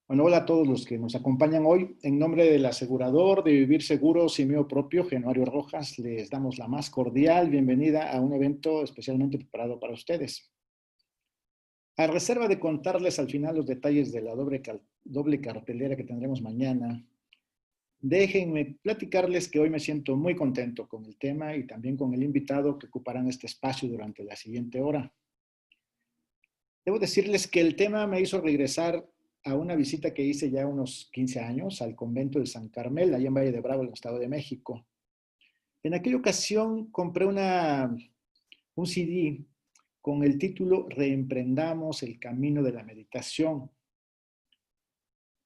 Bueno, hola a todos los que nos acompañan hoy. En nombre del asegurador de Vivir Seguros y mío propio, Genuario Rojas, les damos la más cordial bienvenida a un evento especialmente preparado para ustedes. A reserva de contarles al final los detalles de la doble cartelera que tendremos mañana, déjenme platicarles que hoy me siento muy contento con el tema y también con el invitado que ocuparán este espacio durante la siguiente hora. Debo decirles que el tema me hizo regresar a una visita que hice ya unos 15 años al convento de San Carmel, allá en Valle de Bravo, en el Estado de México. En aquella ocasión compré un CD con el título Reemprendamos el camino de la meditación.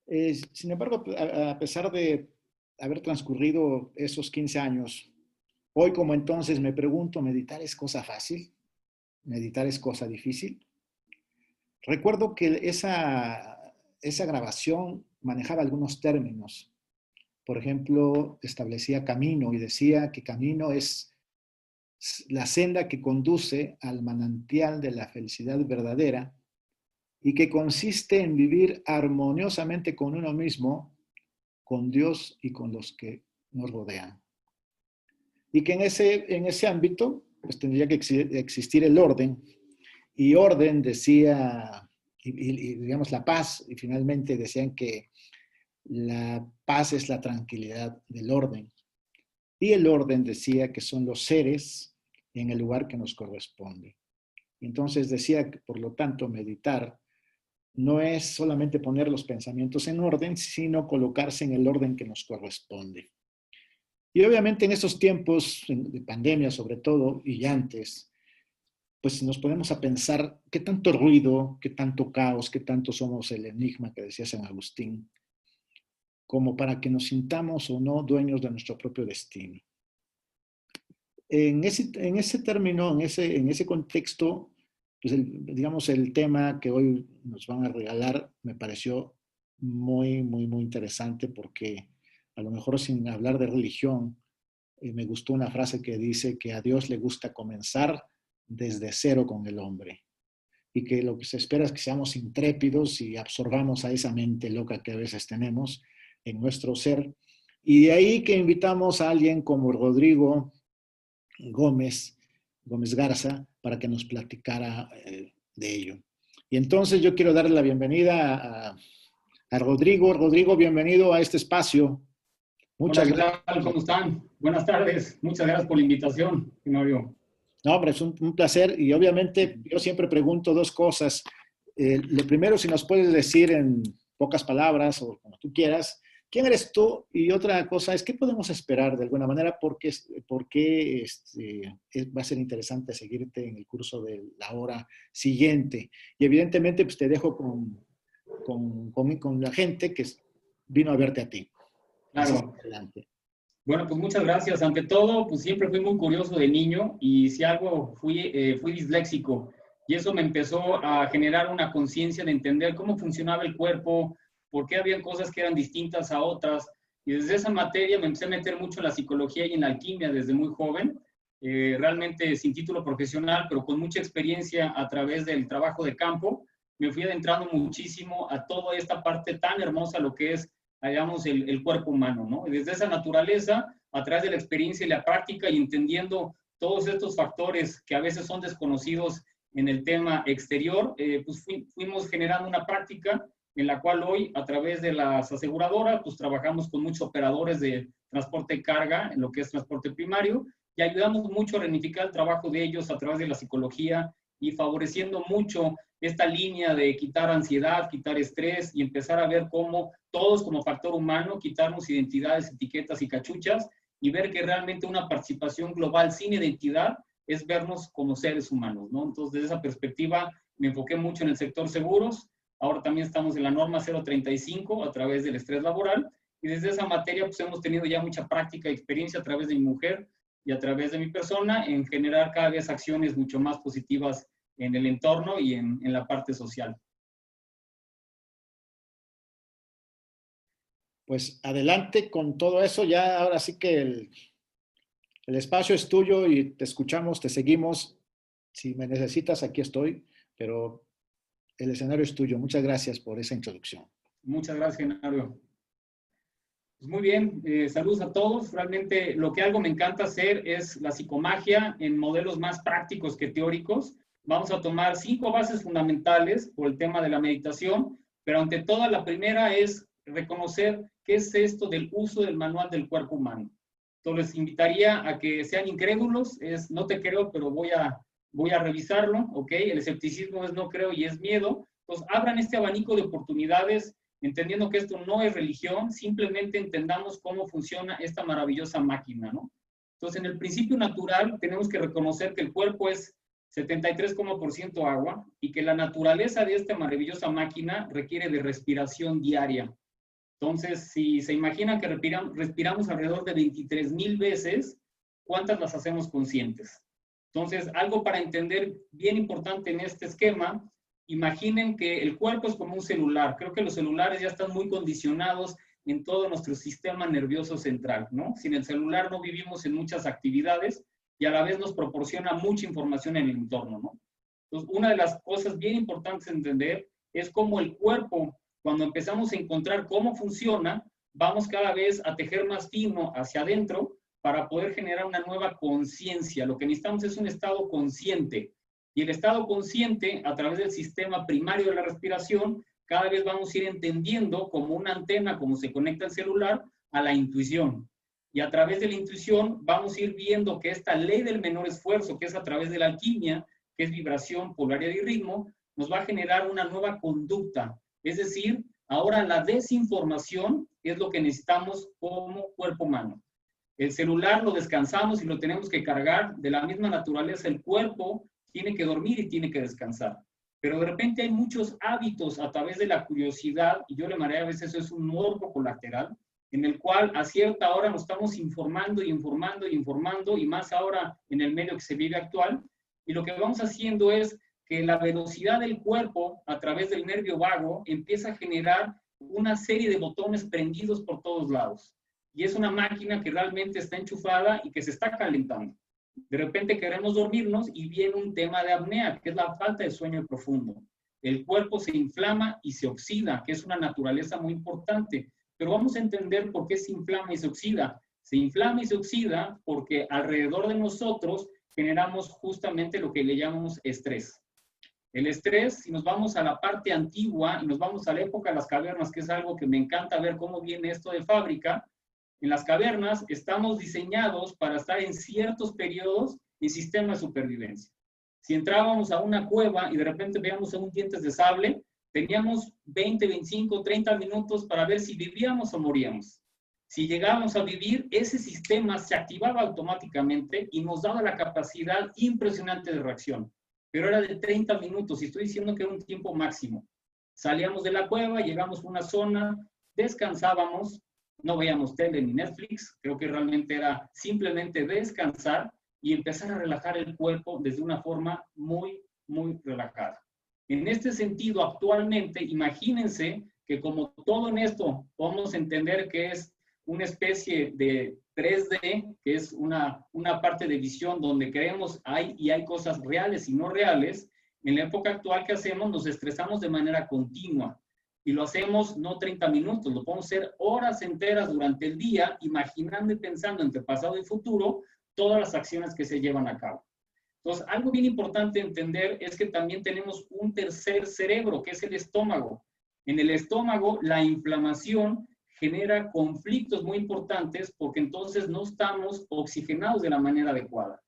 Sin embargo, a pesar de haber transcurrido esos 15 años, hoy como entonces me pregunto, ¿meditar es cosa fácil? ¿Meditar es cosa difícil? Recuerdo que esa grabación manejaba algunos términos. Por ejemplo, establecía camino y decía que camino es la senda que conduce al manantial de la felicidad verdadera y que consiste en vivir armoniosamente con uno mismo, con Dios y con los que nos rodean. Y que en ese ámbito pues tendría que existir el orden, y orden decía, y digamos la paz, y finalmente decían que la paz es la tranquilidad del orden. Y el orden decía que son los seres en el lugar que nos corresponde. Entonces decía que, por lo tanto, meditar no es solamente poner los pensamientos en orden, sino colocarse en el orden que nos corresponde. Y obviamente en estos tiempos de pandemia sobre todo, y antes, pues nos ponemos a pensar qué tanto ruido, qué tanto caos, qué tanto somos el enigma que decía San Agustín, como para que nos sintamos o no dueños de nuestro propio destino. En ese término, en ese contexto, pues digamos, el tema que hoy nos van a regalar me pareció muy interesante porque a lo mejor sin hablar de religión, me gustó una frase que dice que a Dios le gusta comenzar desde cero con el hombre y que lo que se espera es que seamos intrépidos y absorbamos a esa mente loca que a veces tenemos en nuestro ser. Y de ahí que invitamos a alguien como Rodrigo Gómez, Gómez Garza, para que nos platicara de ello. Y entonces yo quiero darle la bienvenida a Rodrigo. Rodrigo, bienvenido a este espacio. Hola, Muchas ¿qué gracias. tal? ¿Cómo están? Buenas tardes. Muchas gracias por la invitación, Mario. No, hombre, es un placer y obviamente yo siempre pregunto dos cosas. Lo primero, si nos puedes decir en pocas palabras o como tú quieras, ¿quién eres tú? Y otra cosa es, ¿qué podemos esperar de alguna manera? Porque va a ser interesante seguirte en el curso de la hora siguiente. Y evidentemente, pues te dejo con la gente que vino a verte a ti. Así es, Claro. adelante. Bueno, pues muchas gracias. Ante todo, pues siempre fui muy curioso de niño y si algo fui disléxico. Y eso me empezó a generar una conciencia de entender cómo funcionaba el cuerpo, por qué habían cosas que eran distintas a otras. Y desde esa materia me empecé a meter mucho en la psicología y en la alquimia desde muy joven, realmente sin título profesional, pero con mucha experiencia a través del trabajo de campo. Me fui adentrando muchísimo a toda esta parte tan hermosa, lo que es digamos, el cuerpo humano, ¿no? Desde esa naturaleza, a través de la experiencia y la práctica y entendiendo todos estos factores que a veces son desconocidos en el tema exterior, pues fuimos generando una práctica en la cual hoy, a través de las aseguradoras, pues trabajamos con muchos operadores de transporte de carga, en lo que es transporte primario, y ayudamos mucho a reunificar el trabajo de ellos a través de la psicología y favoreciendo mucho esta línea de quitar ansiedad, quitar estrés y empezar a ver cómo todos como factor humano, quitarnos identidades, etiquetas y cachuchas y ver que realmente una participación global sin identidad es vernos como seres humanos, ¿no? Entonces, desde esa perspectiva, me enfoqué mucho en el sector seguros. Ahora también estamos en la norma 035 a través del estrés laboral y desde esa materia pues hemos tenido ya mucha práctica y experiencia a través de mi mujer y a través de mi persona en generar cada vez acciones mucho más positivas en el entorno y en la parte social. Pues adelante con todo eso, ya ahora sí que el espacio es tuyo y te escuchamos, te seguimos. Si me necesitas, aquí estoy, pero el escenario es tuyo. Muchas gracias por esa introducción. Muchas gracias, Genaro. Pues muy bien, saludos a todos. Realmente lo que algo me encanta hacer es la psicomagia en modelos más prácticos que teóricos. Vamos a tomar 5 bases fundamentales por el tema de la meditación, pero ante todo la primera es reconocer qué es esto del uso del manual del cuerpo humano. Entonces les invitaría a que sean incrédulos, es no te creo, pero voy a revisarlo, ¿ok? El escepticismo es no creo y es miedo. Entonces abran este abanico de oportunidades, entendiendo que esto no es religión, simplemente entendamos cómo funciona esta maravillosa máquina, ¿no? Entonces, en el principio natural tenemos que reconocer que el cuerpo es 73% agua y que la naturaleza de esta maravillosa máquina requiere de respiración diaria. Entonces, si se imaginan que respiramos alrededor de 23,000 veces, ¿cuántas las hacemos conscientes? Entonces, algo para entender bien importante en este esquema, imaginen que el cuerpo es como un celular. Creo que los celulares ya están muy condicionados en todo nuestro sistema nervioso central, ¿no? Sin el celular no vivimos en muchas actividades y a la vez nos proporciona mucha información en el entorno, ¿no? Entonces, una de las cosas bien importantes de entender es cómo el cuerpo, cuando empezamos a encontrar cómo funciona, vamos cada vez a tejer más fino hacia adentro para poder generar una nueva conciencia. Lo que necesitamos es un estado consciente. Y el estado consciente, a través del sistema primario de la respiración, cada vez vamos a ir entendiendo como una antena, como se conecta el celular, a la intuición. Y a través de la intuición vamos a ir viendo que esta ley del menor esfuerzo, que es a través de la alquimia, que es vibración, polaridad y ritmo, nos va a generar una nueva conducta. Es decir, ahora la desinformación es lo que necesitamos como cuerpo humano. El celular lo descansamos y lo tenemos que cargar. De la misma naturaleza, el cuerpo tiene que dormir y tiene que descansar. Pero de repente hay muchos hábitos a través de la curiosidad, y yo le llamaré a veces eso es un morbo colateral, en el cual a cierta hora nos estamos informando y informando y informando, y más ahora en el medio que se vive actual, y lo que vamos haciendo es que la velocidad del cuerpo a través del nervio vago empieza a generar una serie de botones prendidos por todos lados. Y es una máquina que realmente está enchufada y que se está calentando. De repente queremos dormirnos y viene un tema de apnea, que es la falta de sueño profundo. El cuerpo se inflama y se oxida, que es una naturaleza muy importante. Pero vamos a entender por qué se inflama y se oxida. Se inflama y se oxida porque alrededor de nosotros generamos justamente lo que le llamamos estrés. El estrés, si nos vamos a la parte antigua y nos vamos a la época de las cavernas, que es algo que me encanta ver cómo viene esto de fábrica, en las cavernas estamos diseñados para estar en ciertos periodos en sistema de supervivencia. Si entrábamos a una cueva y de repente veíamos un dientes de sable, teníamos 20, 25, 30 minutos para ver si vivíamos o moríamos. Si llegábamos a vivir, ese sistema se activaba automáticamente y nos daba la capacidad impresionante de reacción. Pero era de 30 minutos y estoy diciendo que era un tiempo máximo. Salíamos de la cueva, llegamos a una zona, descansábamos, no veíamos tele ni Netflix, creo que realmente era simplemente descansar y empezar a relajar el cuerpo desde una forma muy, muy relajada. En este sentido, actualmente, imagínense que como todo en esto podemos entender que es una especie de 3D, que es una parte de visión donde creemos hay cosas reales y no reales, en la época actual que hacemos nos estresamos de manera continua. Y lo hacemos no 30 minutos, lo podemos hacer horas enteras durante el día, imaginando y pensando entre pasado y futuro todas las acciones que se llevan a cabo. Entonces, algo bien importante entender es que también tenemos un tercer cerebro, que es el estómago. En el estómago, la inflamación genera conflictos muy importantes porque entonces no estamos oxigenados de la manera adecuada.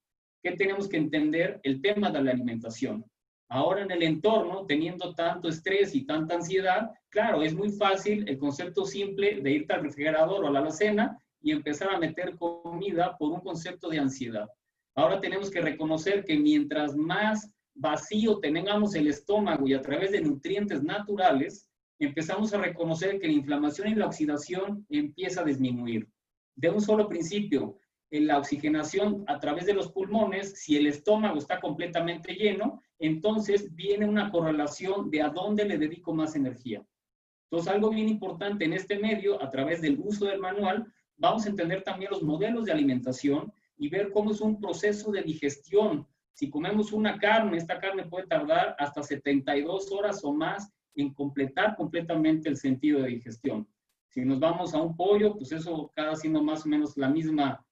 ¿Qué tenemos que entender? El tema de la alimentación. Ahora en el entorno, teniendo tanto estrés y tanta ansiedad, claro, es muy fácil el concepto simple de irte al refrigerador o a la alacena y empezar a meter comida por un concepto de ansiedad. Ahora tenemos que reconocer que mientras más vacío tengamos el estómago y a través de nutrientes naturales, empezamos a reconocer que la inflamación y la oxidación empieza a disminuir. De un solo principio, en la oxigenación a través de los pulmones, si el estómago está completamente lleno, entonces viene una correlación de a dónde le dedico más energía. Entonces, algo bien importante en este medio, a través del uso del manual, vamos a entender también los modelos de alimentación y ver cómo es un proceso de digestión. Si comemos una carne, esta carne puede tardar hasta 72 horas o más en completar completamente el sentido de digestión. Si nos vamos a un pollo, pues eso cada siendo más o menos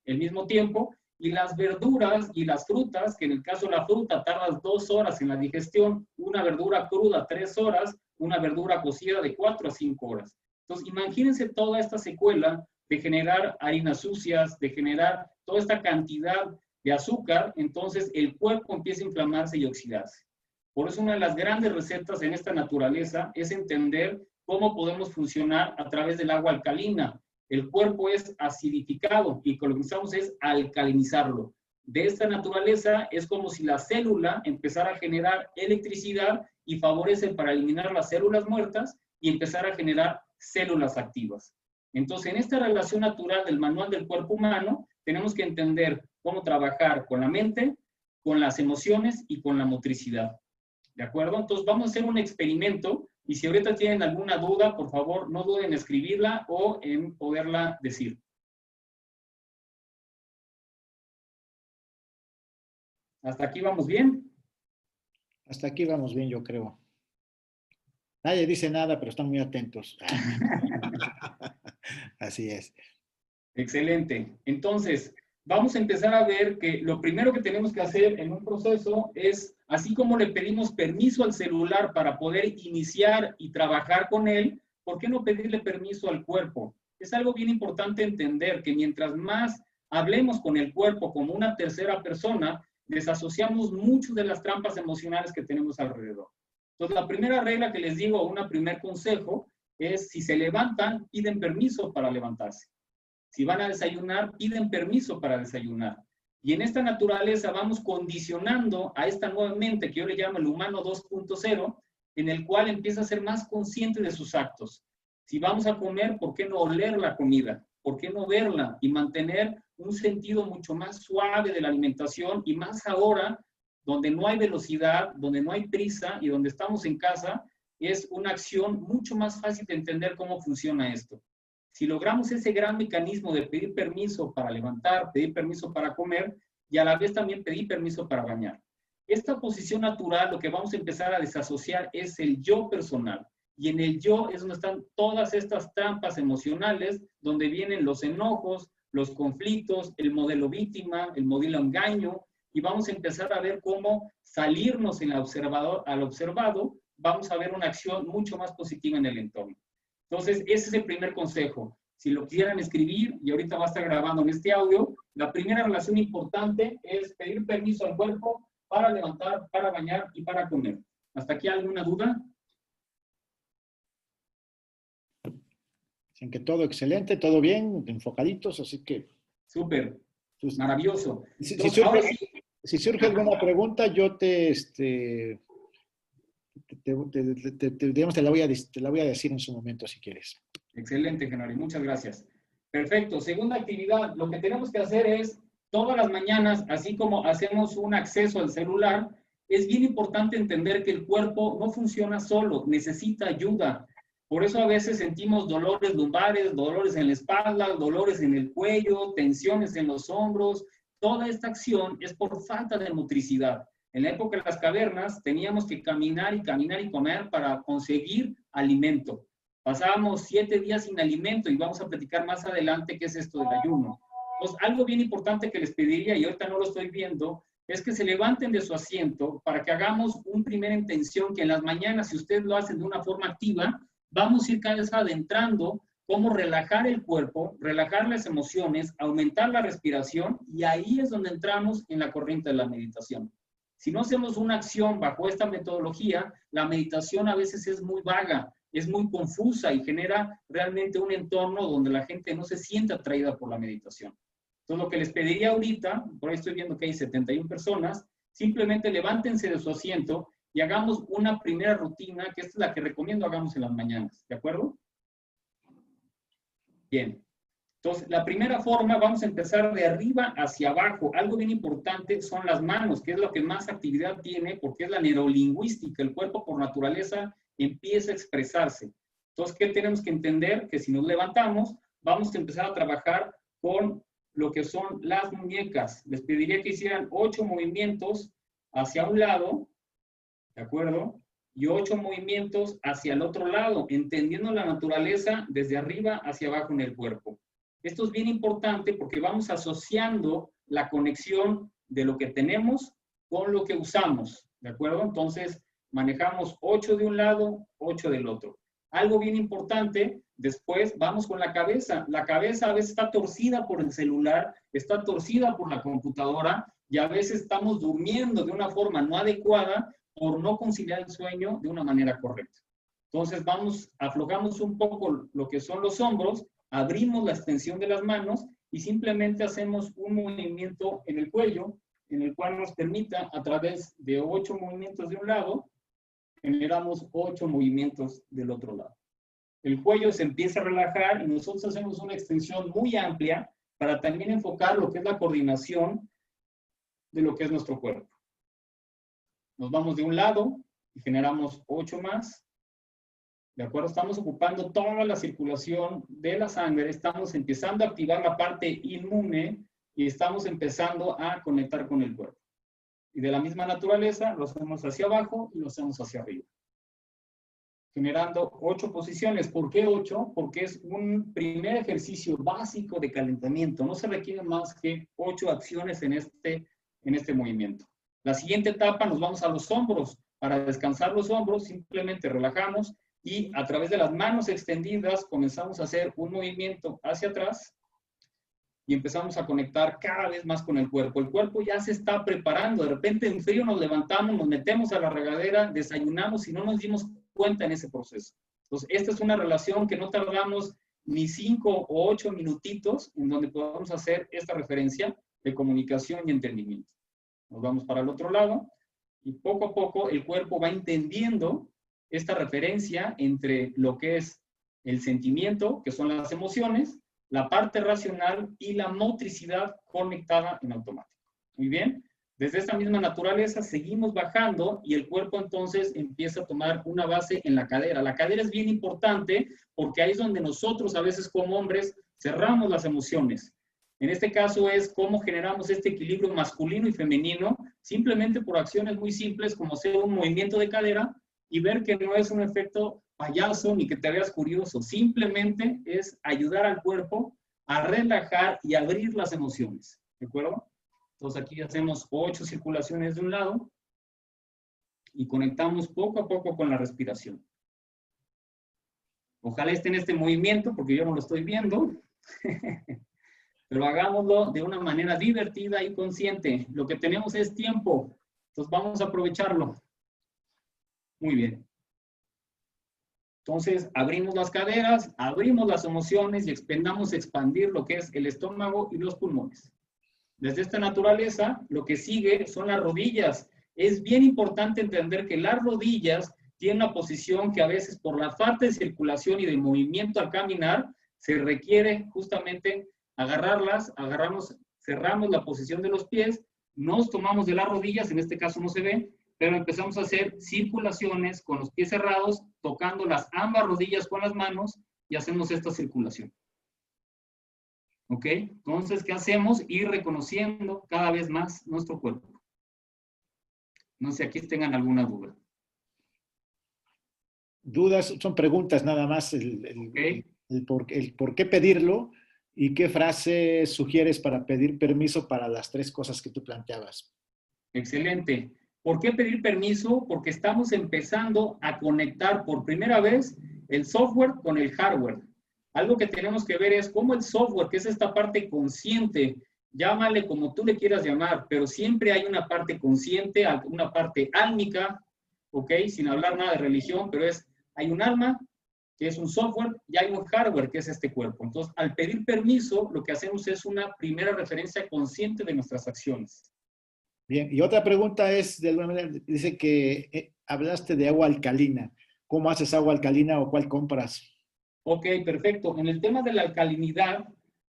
el mismo tiempo. Y las verduras y las frutas, que en el caso de la fruta tardas 2 horas en la digestión, una verdura cruda 3 horas, una verdura cocida de 4 a 5 horas. Entonces, imagínense toda esta secuela de generar harinas sucias, de generar toda esta cantidad de azúcar, entonces el cuerpo empieza a inflamarse y oxidarse. Por eso una de las grandes recetas en esta naturaleza es entender cómo podemos funcionar a través del agua alcalina. El cuerpo es acidificado y lo que necesitamos es alcalinizarlo. De esta naturaleza es como si la célula empezara a generar electricidad y favorece para eliminar las células muertas y empezar a generar células activas. Entonces, en esta relación natural del manual del cuerpo humano, tenemos que entender cómo trabajar con la mente, con las emociones y con la motricidad. ¿De acuerdo? Entonces, vamos a hacer un experimento y si ahorita tienen alguna duda, por favor, no duden en escribirla o en poderla decir. ¿Hasta aquí vamos bien? Hasta aquí vamos bien, yo creo. Nadie dice nada, pero están muy atentos. Así es. Excelente. Entonces, vamos a empezar a ver que lo primero que tenemos que hacer en un proceso es, así como le pedimos permiso al celular para poder iniciar y trabajar con él, ¿por qué no pedirle permiso al cuerpo? Es algo bien importante entender que mientras más hablemos con el cuerpo como una tercera persona, desasociamos mucho de las trampas emocionales que tenemos alrededor. Entonces, la primera regla que les digo, un primer consejo, es si se levantan, piden permiso para levantarse. Si van a desayunar, piden permiso para desayunar. Y en esta naturaleza vamos condicionando a esta nueva mente que yo le llamo el humano 2.0, en el cual empieza a ser más consciente de sus actos. Si vamos a comer, ¿por qué no oler la comida? ¿Por qué no verla? Y mantener un sentido mucho más suave de la alimentación y más ahora, donde no hay velocidad, donde no hay prisa y donde estamos en casa, es una acción mucho más fácil de entender cómo funciona esto. Si logramos ese gran mecanismo de pedir permiso para levantar, pedir permiso para comer y a la vez también pedir permiso para bañar. Esta posición natural, lo que vamos a empezar a desasociar es el yo personal. Y en el yo es donde están todas estas trampas emocionales, donde vienen los enojos, los conflictos, el modelo víctima, el modelo engaño, y vamos a empezar a ver cómo salirnos en el observador, al observado, vamos a ver una acción mucho más positiva en el entorno. Entonces, ese es el primer consejo. Si lo quisieran escribir, y ahorita va a estar grabando en este audio, la primera relación importante es pedir permiso al cuerpo para levantar, para bañar y para comer. ¿Hasta aquí alguna duda? Dicen que todo excelente, todo bien, enfocaditos, así que... Súper, pues, maravilloso. Si surge alguna pregunta, yo digamos, te la voy a decir en su momento si quieres. Excelente, Genaro, muchas gracias. Perfecto. Segunda actividad, lo que tenemos que hacer es, todas las mañanas, así como hacemos un acceso al celular, es bien importante entender que el cuerpo no funciona solo, necesita ayuda. Por eso a veces sentimos dolores lumbares, dolores en la espalda, dolores en el cuello, tensiones en los hombros. Toda esta acción es por falta de motricidad. En la época de las cavernas teníamos que caminar y comer para conseguir alimento. Pasábamos 7 días sin alimento y vamos a platicar más adelante qué es esto del ayuno. Pues algo bien importante que les pediría, y ahorita no lo estoy viendo, es que se levanten de su asiento para que hagamos una primera intención que en las mañanas, si ustedes lo hacen de una forma activa, vamos a ir cada vez adentrando cómo relajar el cuerpo, relajar las emociones, aumentar la respiración, y ahí es donde entramos en la corriente de la meditación. Si no hacemos una acción bajo esta metodología, la meditación a veces es muy vaga, es muy confusa y genera realmente un entorno donde la gente no se siente atraída por la meditación. Entonces, lo que les pediría ahorita, por ahí estoy viendo que hay 71 personas, simplemente levántense de su asiento y hagamos una primera rutina, que esta es la que recomiendo hagamos en las mañanas, ¿de acuerdo? Bien. Entonces, la primera forma, vamos a empezar de arriba hacia abajo. Algo bien importante son las manos, que es lo que más actividad tiene, porque es la neurolingüística. El cuerpo, por naturaleza, empieza a expresarse. Entonces, ¿qué tenemos que entender? Que si nos levantamos, vamos a empezar a trabajar con lo que son las muñecas. Les pediría que hicieran 8 movimientos hacia un lado, ¿de acuerdo? y 8 movimientos hacia el otro lado, entendiendo la naturaleza desde arriba hacia abajo en el cuerpo. Esto es bien importante porque vamos asociando la conexión de lo que tenemos con lo que usamos, ¿de acuerdo? Entonces, manejamos 8 de un lado, 8 del otro. Algo bien importante, después vamos con la cabeza. La cabeza a veces está torcida por el celular, está torcida por la computadora y a veces estamos durmiendo de una forma no adecuada por no conciliar el sueño de una manera correcta. Entonces aflojamos un poco lo que son los hombros, abrimos la extensión de las manos y simplemente hacemos un movimiento en el cuello, en el cual nos permita, a través de 8 movimientos de un lado, generamos 8 movimientos del otro lado. El cuello se empieza a relajar y nosotros hacemos una extensión muy amplia para también enfocar lo que es la coordinación de lo que es nuestro cuerpo. Nos vamos de un lado y generamos 8 más. ¿De acuerdo? Estamos ocupando toda la circulación de la sangre, estamos empezando a activar la parte inmune y estamos empezando a conectar con el cuerpo. Y de la misma naturaleza, lo hacemos hacia abajo y lo hacemos hacia arriba. Generando 8 posiciones. ¿Por qué 8? Porque es un primer ejercicio básico de calentamiento. No se requiere más que 8 acciones en este movimiento. La siguiente etapa nos vamos a los hombros. Para descansar los hombros, simplemente relajamos y a través de las manos extendidas comenzamos a hacer un movimiento hacia atrás y empezamos a conectar cada vez más con el cuerpo. El cuerpo ya se está preparando. De repente en frío nos levantamos, nos metemos a la regadera, desayunamos y no nos dimos cuenta en ese proceso. Entonces, esta es una relación que no tardamos ni 5 o 8 minutitos en donde podamos hacer esta referencia de comunicación y entendimiento. Nos vamos para el otro lado y poco a poco el cuerpo va entendiendo esta referencia entre lo que es el sentimiento, que son las emociones, la parte racional y la motricidad conectada en automático. Muy bien. Desde esta misma naturaleza seguimos bajando y el cuerpo entonces empieza a tomar una base en la cadera. La cadera es bien importante porque ahí es donde nosotros a veces como hombres cerramos las emociones. En este caso es cómo generamos este equilibrio masculino y femenino simplemente por acciones muy simples como hacer un movimiento de cadera y ver que no es un efecto payaso ni que te veas curioso. Simplemente es ayudar al cuerpo a relajar y abrir las emociones. ¿De acuerdo? Entonces aquí hacemos 8 circulaciones de un lado y conectamos poco a poco con la respiración. Ojalá esté en este movimiento porque yo no lo estoy viendo. Pero hagámoslo de una manera divertida y consciente. Lo que tenemos es tiempo. Entonces vamos a aprovecharlo. Muy bien. Entonces abrimos las caderas, abrimos las emociones y expendamos expandir lo que es el estómago y los pulmones. Desde esta naturaleza, lo que sigue son las rodillas. Es bien importante entender que las rodillas tienen una posición que a veces por la falta de circulación y de movimiento al caminar, se requiere justamente agarrarlas, cerramos la posición de los pies, nos tomamos de las rodillas, en este caso no se ve, pero empezamos a hacer circulaciones con los pies cerrados, tocando ambas rodillas con las manos y hacemos esta circulación. ¿Ok? Entonces, ¿qué hacemos? Ir reconociendo cada vez más nuestro cuerpo. No sé, aquí tengan alguna duda. Dudas, son preguntas nada más. Okay. El por qué pedirlo y qué frase sugieres para pedir permiso para las 3 cosas que tú planteabas. Excelente. ¿Por qué pedir permiso? Porque estamos empezando a conectar por primera vez el software con el hardware. Algo que tenemos que ver es cómo el software, que es esta parte consciente, llámale como tú le quieras llamar, pero siempre hay una parte consciente, una parte álmica, ¿ok? Sin hablar nada de religión, pero hay un alma, que es un software, y hay un hardware, que es este cuerpo. Entonces, al pedir permiso, lo que hacemos es una primera referencia consciente de nuestras acciones. Bien, y otra pregunta es, de alguna manera, dice que hablaste de agua alcalina. ¿Cómo haces agua alcalina o cuál compras? Ok, perfecto. En el tema de la alcalinidad,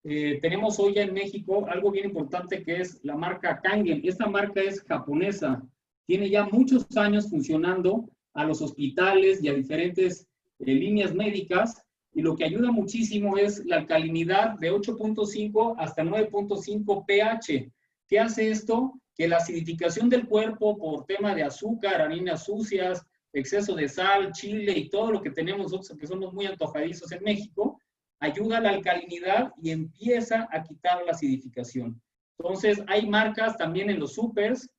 tenemos hoy ya en México algo bien importante que es la marca Kangen. Esta marca es japonesa. Tiene ya muchos años funcionando a los hospitales y a diferentes líneas médicas. Y lo que ayuda muchísimo es la alcalinidad de 8.5 hasta 9.5 pH. ¿Qué hace esto? Que la acidificación del cuerpo por tema de azúcar, harinas sucias, exceso de sal, chile y todo lo que tenemos nosotros, que somos muy antojadizos en México, ayuda a la alcalinidad y empieza a quitar la acidificación. Entonces, hay marcas también en los supers.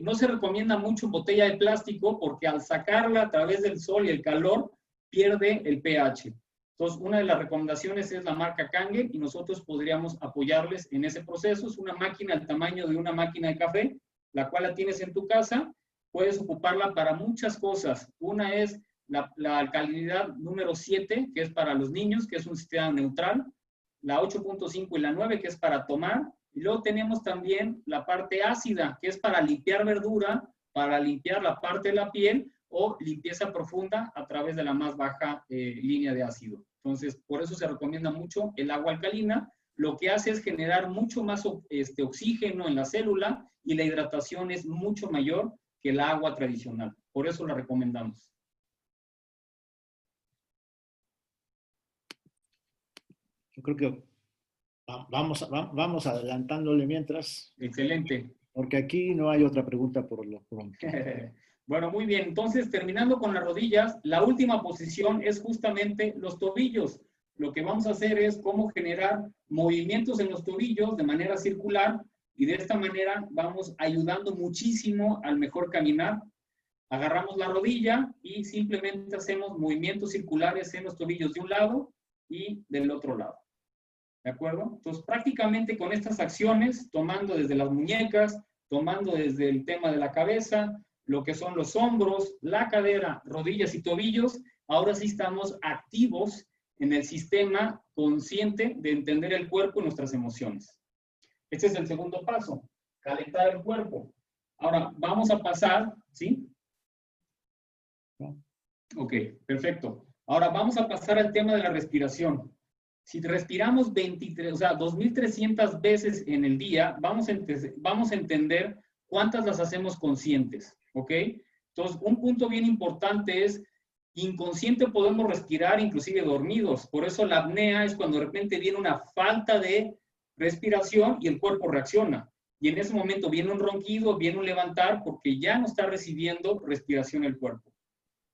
No se recomienda mucho botella de plástico porque al sacarla a través del sol y el calor, pierde el pH. Entonces, una de las recomendaciones es la marca Kangen y nosotros podríamos apoyarles en ese proceso. Es una máquina del tamaño de una máquina de café, la cual la tienes en tu casa. Puedes ocuparla para muchas cosas. Una es la alcalinidad número 7, que es para los niños, que es un sistema neutral. La 8.5 y la 9, que es para tomar. Y luego tenemos también la parte ácida, que es para limpiar verdura, para limpiar la parte de la piel o limpieza profunda a través de la más baja línea de ácido. Entonces, por eso se recomienda mucho el agua alcalina. Lo que hace es generar mucho más oxígeno en la célula y la hidratación es mucho mayor que el agua tradicional. Por eso la recomendamos. Yo creo que vamos adelantándole mientras. Excelente. Porque aquí no hay otra pregunta por lo pronto. Bueno, muy bien. Entonces, terminando con las rodillas, la última posición es justamente los tobillos. Lo que vamos a hacer es cómo generar movimientos en los tobillos de manera circular y de esta manera vamos ayudando muchísimo al mejor caminar. Agarramos la rodilla y simplemente hacemos movimientos circulares en los tobillos de un lado y del otro lado. ¿De acuerdo? Entonces, prácticamente con estas acciones, tomando desde las muñecas, tomando desde el tema de la cabeza, lo que son los hombros, la cadera, rodillas y tobillos, ahora sí estamos activos en el sistema consciente de entender el cuerpo y nuestras emociones. Este es el segundo paso, calentar el cuerpo. Ahora, vamos a pasar, ¿sí? Ok, perfecto. Ahora vamos a pasar al tema de la respiración. Si respiramos 2.300 veces en el día, vamos a entender cuántas las hacemos conscientes, ¿ok? Entonces, un punto bien importante es, inconsciente podemos respirar inclusive dormidos. Por eso la apnea es cuando de repente viene una falta de respiración y el cuerpo reacciona. Y en ese momento viene un ronquido, viene un levantar, porque ya no está recibiendo respiración el cuerpo.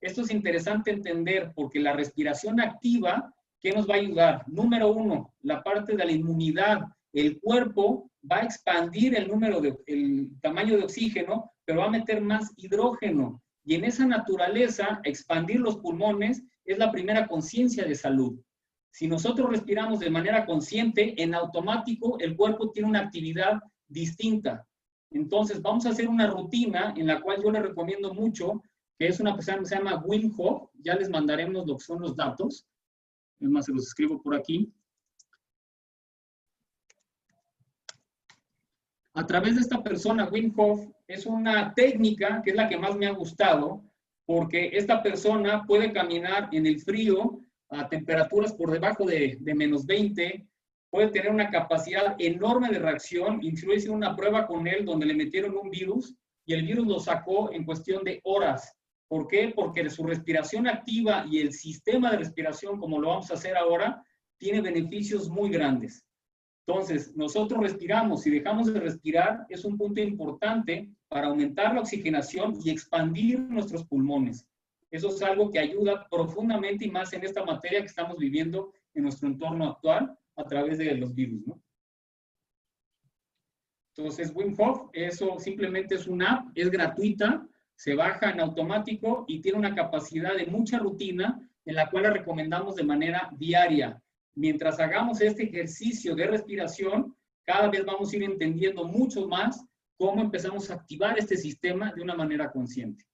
Esto es interesante entender porque la respiración activa, ¿qué nos va a ayudar? Número uno, la parte de la inmunidad. El cuerpo va a expandir el tamaño de oxígeno, pero va a meter más hidrógeno. Y en esa naturaleza, expandir los pulmones es la primera conciencia de salud. Si nosotros respiramos de manera consciente, en automático el cuerpo tiene una actividad distinta. Entonces, vamos a hacer una rutina en la cual yo les recomiendo mucho, que es una persona que se llama Wim Hof. Ya les mandaremos lo que son los datos. Es más, se los escribo por aquí. A través de esta persona, Wim Hof, es una técnica que es la que más me ha gustado, porque esta persona puede caminar en el frío a temperaturas por debajo de menos 20, puede tener una capacidad enorme de reacción. Incluso hice una prueba con él donde le metieron un virus y el virus lo sacó en cuestión de horas. ¿Por qué? Porque su respiración activa y el sistema de respiración, como lo vamos a hacer ahora, tiene beneficios muy grandes. Entonces, nosotros respiramos y dejamos de respirar, es un punto importante para aumentar la oxigenación y expandir nuestros pulmones. Eso es algo que ayuda profundamente y más en esta materia que estamos viviendo en nuestro entorno actual a través de los virus, ¿no? Entonces, Wim Hof, eso simplemente es una app, es gratuita, se baja en automático y tiene una capacidad de mucha rutina en la cual la recomendamos de manera diaria. Mientras hagamos este ejercicio de respiración, cada vez vamos a ir entendiendo mucho más cómo empezamos a activar este sistema de una manera consciente.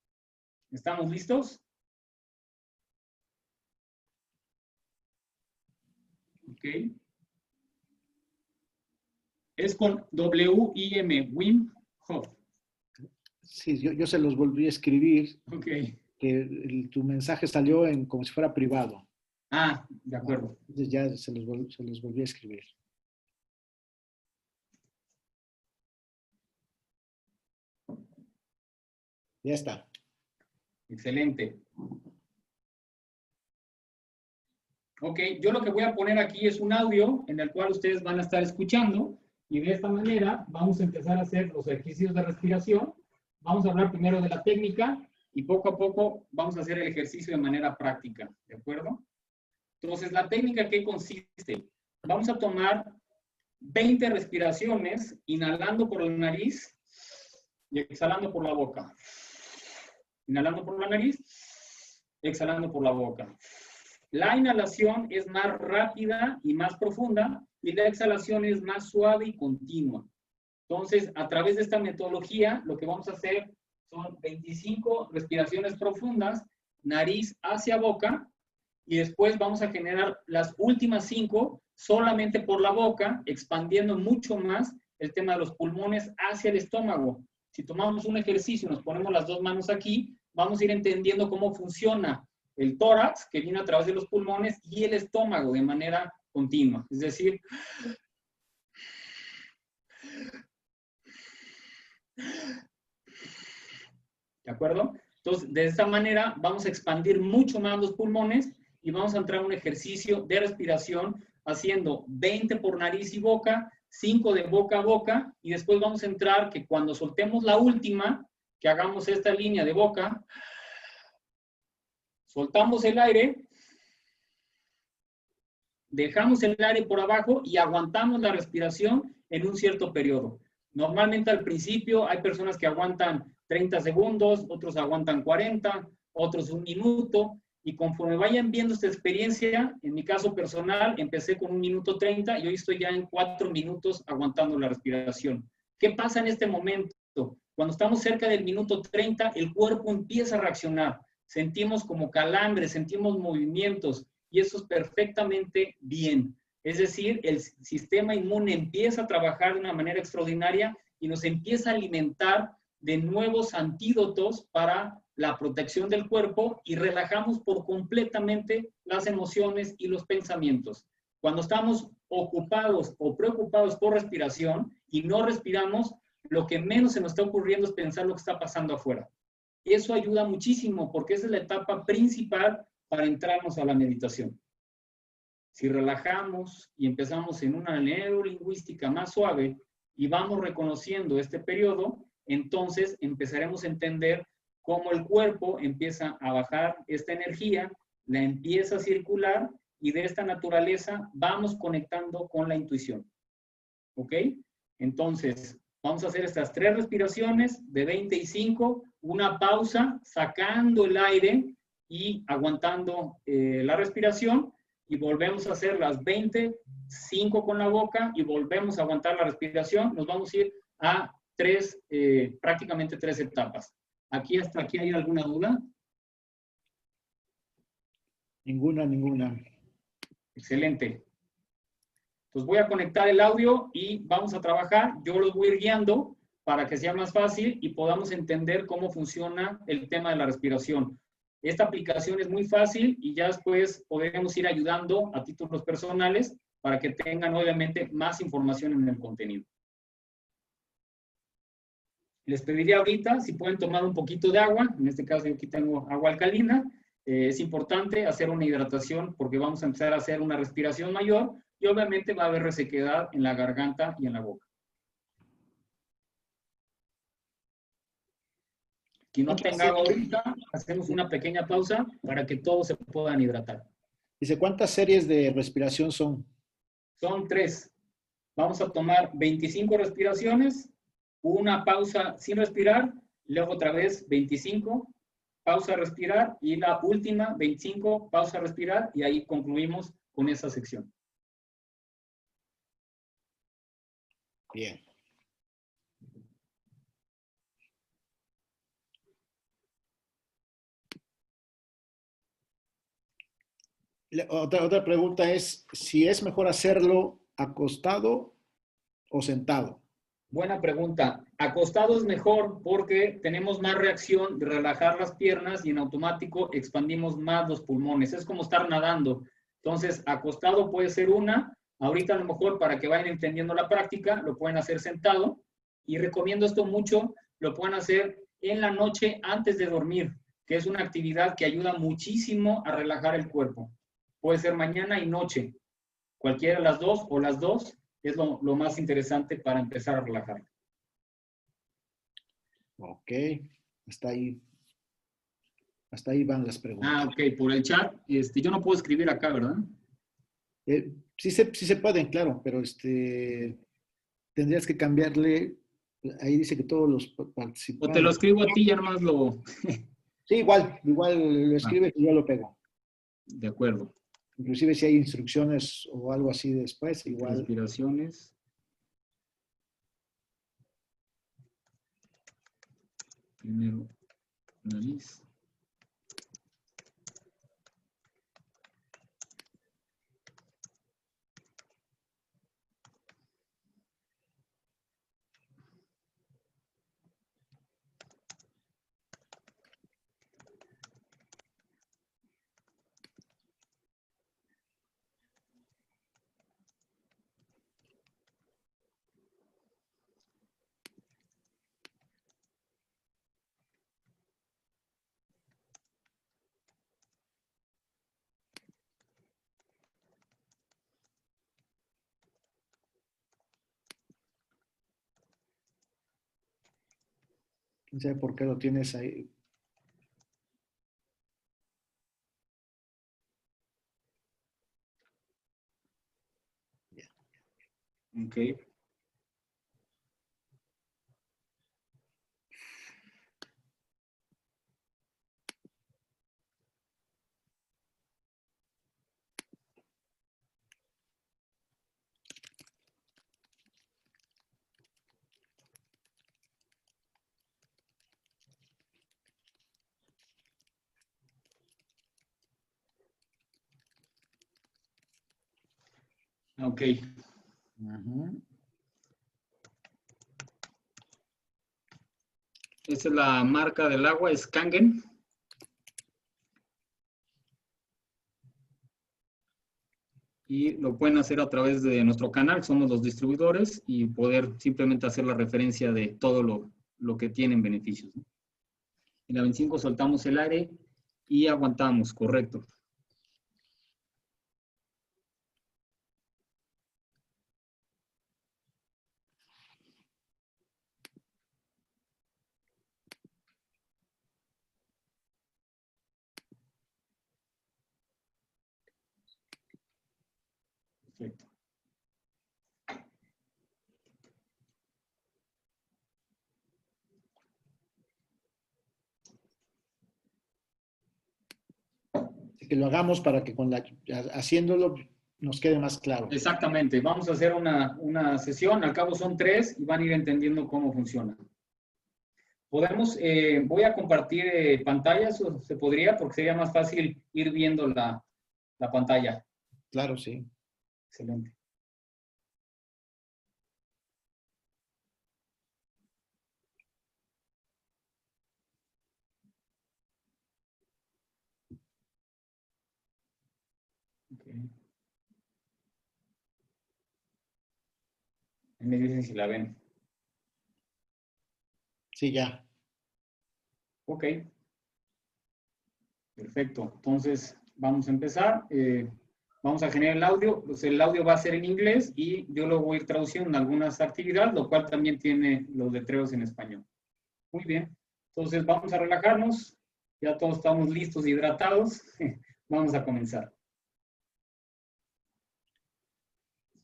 ¿Estamos listos? Ok. Es con W-I-M, Wim Hof. Sí, yo se los volví a escribir. Ok. Que tu mensaje salió como si fuera privado. Ah, de acuerdo. Entonces ya se los volví a escribir. Ya está. Excelente. Ok, yo lo que voy a poner aquí es un audio en el cual ustedes van a estar escuchando y de esta manera vamos a empezar a hacer los ejercicios de respiración. Vamos a hablar primero de la técnica y poco a poco vamos a hacer el ejercicio de manera práctica, ¿de acuerdo? Entonces, la técnica, ¿qué consiste? Vamos a tomar 20 respiraciones, inhalando por la nariz y exhalando por la boca. Inhalando por la nariz, exhalando por la boca. La inhalación es más rápida y más profunda y la exhalación es más suave y continua. Entonces, a través de esta metodología, lo que vamos a hacer son 25 respiraciones profundas, nariz hacia boca, y después vamos a generar las últimas 5 solamente por la boca, expandiendo mucho más el tema de los pulmones hacia el estómago. Si tomamos un ejercicio, nos ponemos las 2 manos aquí, vamos a ir entendiendo cómo funciona el tórax, que viene a través de los pulmones, y el estómago de manera continua. Es decir, ¿de acuerdo? Entonces, de esta manera vamos a expandir mucho más los pulmones y vamos a entrar a un ejercicio de respiración haciendo 20 por nariz y boca, 5 de boca a boca, y después vamos a entrar que cuando soltemos la última, que hagamos esta línea de boca, soltamos el aire, dejamos el aire por abajo y aguantamos la respiración en un cierto periodo. Normalmente al principio hay personas que aguantan 30 segundos, otros aguantan 40, otros 1 minuto, y conforme vayan viendo esta experiencia, en mi caso personal, empecé con 1 minuto 30 y hoy estoy ya en 4 minutos aguantando la respiración. ¿Qué pasa en este momento? Cuando estamos cerca del minuto 30, el cuerpo empieza a reaccionar. Sentimos como calambre, sentimos movimientos, y eso es perfectamente bien. Es decir, el sistema inmune empieza a trabajar de una manera extraordinaria y nos empieza a alimentar de nuevos antídotos para la protección del cuerpo y relajamos por completamente las emociones y los pensamientos. Cuando estamos ocupados o preocupados por respiración y no respiramos, lo que menos se nos está ocurriendo es pensar lo que está pasando afuera. Eso ayuda muchísimo porque esa es la etapa principal para entrarnos a la meditación. Si relajamos y empezamos en una neurolingüística más suave y vamos reconociendo este periodo, entonces empezaremos a entender cómo el cuerpo empieza a bajar esta energía, la empieza a circular y de esta naturaleza vamos conectando con la intuición. ¿Ok? Entonces, vamos a hacer estas 3 respiraciones de 25, una pausa, sacando el aire y aguantando la respiración, y volvemos a hacer las 20, 5 con la boca y volvemos a aguantar la respiración. Nos vamos a ir a prácticamente 3 etapas. ¿Hasta aquí hay alguna duda? Ninguna. Excelente. Entonces voy a conectar el audio y vamos a trabajar. Yo los voy a ir guiando para que sea más fácil y podamos entender cómo funciona el tema de la respiración. Esta aplicación es muy fácil y ya después podemos ir ayudando a títulos personales para que tengan obviamente más información en el contenido. Les pediría ahorita si pueden tomar un poquito de agua. En este caso yo aquí tengo agua alcalina. Es importante hacer una hidratación porque vamos a empezar a hacer una respiración mayor y obviamente va a haber resequedad en la garganta y en la boca. Quien no tenga agua ahorita, hacemos una pequeña pausa para que todos se puedan hidratar. Dice, ¿cuántas series de respiración son? Son 3. Vamos a tomar 25 respiraciones, una pausa sin respirar, luego otra vez 25, pausa a respirar, y la última 25, pausa a respirar, y ahí concluimos con esa sección. Bien. Otra pregunta es si es mejor hacerlo acostado o sentado. Buena pregunta. Acostado es mejor porque tenemos más reacción de relajar las piernas y en automático expandimos más los pulmones. Es como estar nadando. Entonces, acostado puede ser una. Ahorita a lo mejor para que vayan entendiendo la práctica, lo pueden hacer sentado. Y recomiendo esto mucho, lo pueden hacer en la noche antes de dormir, que es una actividad que ayuda muchísimo a relajar el cuerpo. Puede ser mañana y noche. Cualquiera de las dos o las dos es lo más interesante para empezar a relajar. Ok, está ahí Hasta ahí van las preguntas. Ah, ok, por el chat. Yo no puedo escribir acá, ¿verdad? Sí se pueden, claro, pero tendrías que cambiarle. Ahí dice que todos los O te participantes. lo escribo a ti y ya nomás lo... Sí, igual lo escribes y yo lo pego. De acuerdo. Inclusive si hay instrucciones o algo así después, igual. Respiraciones. Primero, nariz. No sé por qué lo tienes ahí. Ok. Ok. Ujú. Esa es la marca del agua, es Kangen. Y lo pueden hacer a través de nuestro canal, somos los distribuidores, y poder simplemente hacer la referencia de todo lo que tienen beneficios, ¿no? En la 25 soltamos el aire y aguantamos, correcto. Perfecto. Así que lo hagamos para que haciéndolo nos quede más claro. Exactamente, vamos a hacer una sesión, al cabo son 3 y van a ir entendiendo cómo funciona. Podemos, voy a compartir pantallas, o se podría, porque sería más fácil ir viendo la pantalla. Claro, sí. Excelente. Okay. Me dicen si la ven. Sí, ya. Ok. Perfecto. Entonces, vamos a empezar. Vamos a generar el audio. Pues el audio va a ser en inglés y yo lo voy a ir traduciendo en algunas actividades, lo cual también tiene los letreros en español. Muy bien. Entonces, vamos a relajarnos. Ya todos estamos listos, hidratados. Vamos a comenzar.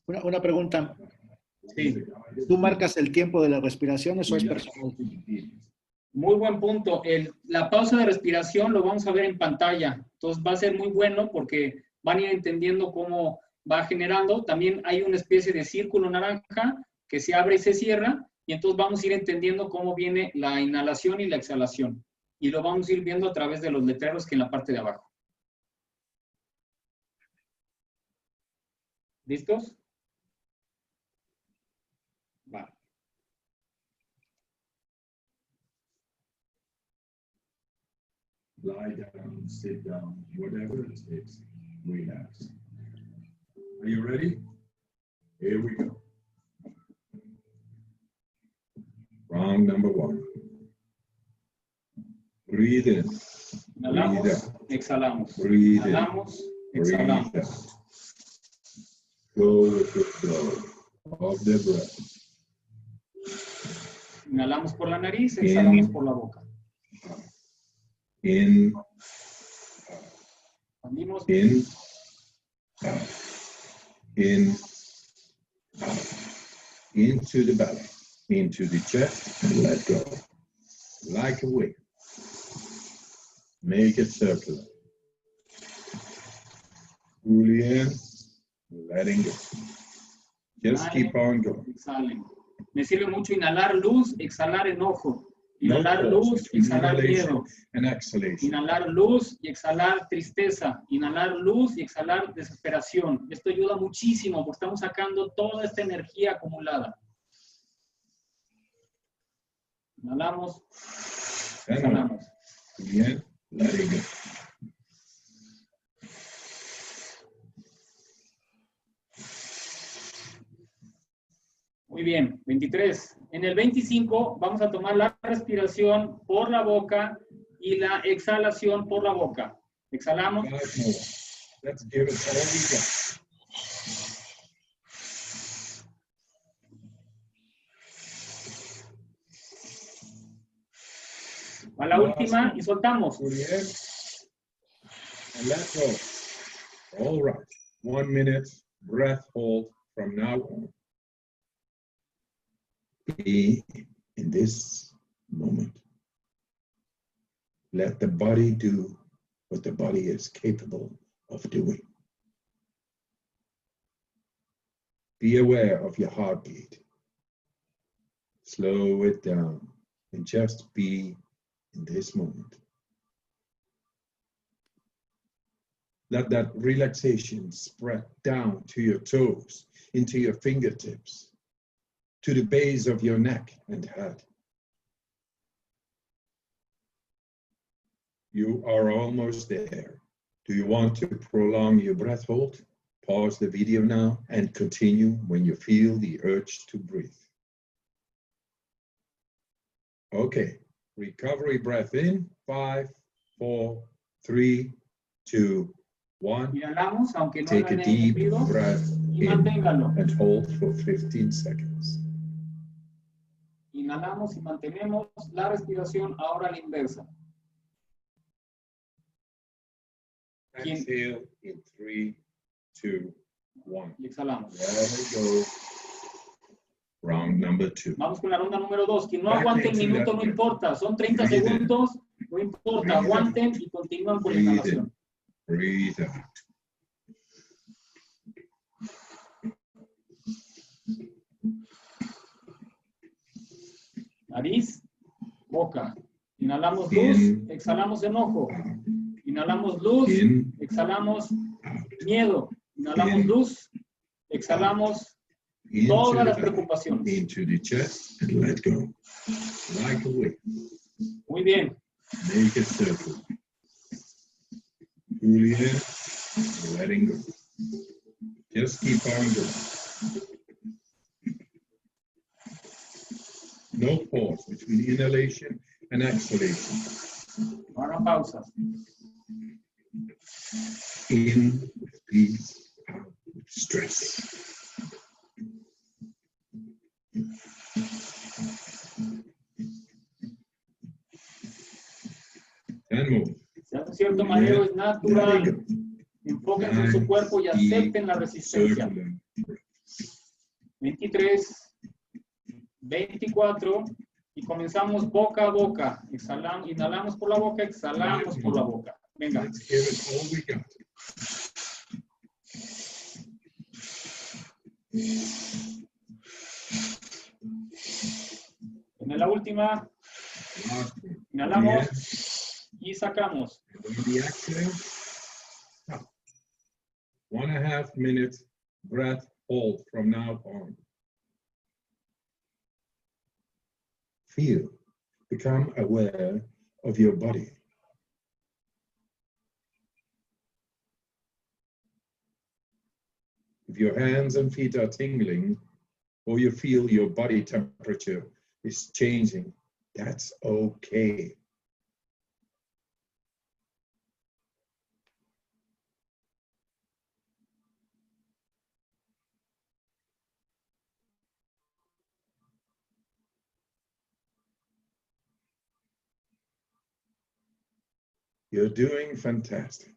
Una pregunta. Sí. ¿Tú marcas el tiempo de las respiraciones o es personal? Muy buen punto. La pausa de respiración lo vamos a ver en pantalla. Entonces va a ser muy bueno porque van a ir entendiendo cómo va generando. También hay una especie de círculo naranja que se abre y se cierra. Y entonces vamos a ir entendiendo cómo viene la inhalación y la exhalación. Y lo vamos a ir viendo a través de los letreros que en la parte de abajo. ¿Listos? Va. Lie down, sit down, whatever it takes, relax. Are you ready? Here we go. Round number 1. Breathe in. Inhalamos, Breathe out. exhalamos. Breathe in. Inhalamos, Breathe exhalamos. out. Go with the flow of the breath. Inhalamos por la nariz, exhalamos por la boca. In, Expandimos. in, out, in, out, into the belly, into the chest, and let go. Like a wave. Make it circular. Fully in, letting go. Just keep on going. Exhalen. Me sirve mucho inhalar luz, exhalar enojo. No Inhalar pause luz, between exhalar inhalation miedo. and exhalation. Inhalar luz y exhalar tristeza. Inhalar luz y exhalar desesperación. Esto ayuda muchísimo porque estamos sacando toda esta energía acumulada. Inhalamos, exhalamos. Bien, letting go. Muy bien, 23. En el 25 vamos a tomar la respiración por la boca y la exhalación por la boca. Exhalamos. 5 more. Let's give it all we got. A la última y soltamos. Fully in, and let go. All right. 1 minute breath hold from now on. Be in this moment. Let the body do what the body is capable of doing. Be aware of your heartbeat. Slow it down and just be in this moment. Let that relaxation spread down to your toes, into your fingertips, to the base of your neck and head. You are almost there. Do you want to prolong your breath hold? Pause the video now and continue when you feel the urge to breathe. Okay, recovery breath in, 5, 4, 3, 2, 1. Inhalamos, aunque no Take a hagan deep ruido, breath y in manténgalo. and hold for 15 seconds. Inhalamos y mantenemos la respiración ahora a la inversa. Exhale in 3, 2, 1. Y exhalamos. There we go. Round number 2. Vamos con la ronda número 2. Quien no Back aguante el into minuto that no breath. importa. Son 30 Breathe in. segundos. No importa. Breathe Aguanten y continúan con la Breathe inhalación. in. Breathe out. Nariz, boca. Inhalamos luz, In. exhalamos enojo. Inhalamos luz, In. exhalamos Out. miedo. Inhalamos In. luz, exhalamos Into todas las the belly. preocupaciones. Into the chest and let go. Like a wave. Muy bien. Make a circle. Fully in, letting go. Just keep on going. No pause between inhalation and exhalation. No hagan pausas. In with peace, out with stress. And more. Si de cierto manera es natural, Letting go. enfóquense en su cuerpo y acepten la resistencia. Circular. 23, 24 y comenzamos boca a boca. Exhalamos, inhalamos por la boca, exhalamos por la boca. Venga. Let's give it all we got. En la última, Last one. inhalamos y sacamos. And on the exhale, stop. 1.5 minute breath hold from now on. Feel, become aware of your body. If your hands and feet are tingling, or you feel your body temperature is changing, that's okay. You're doing fantastic.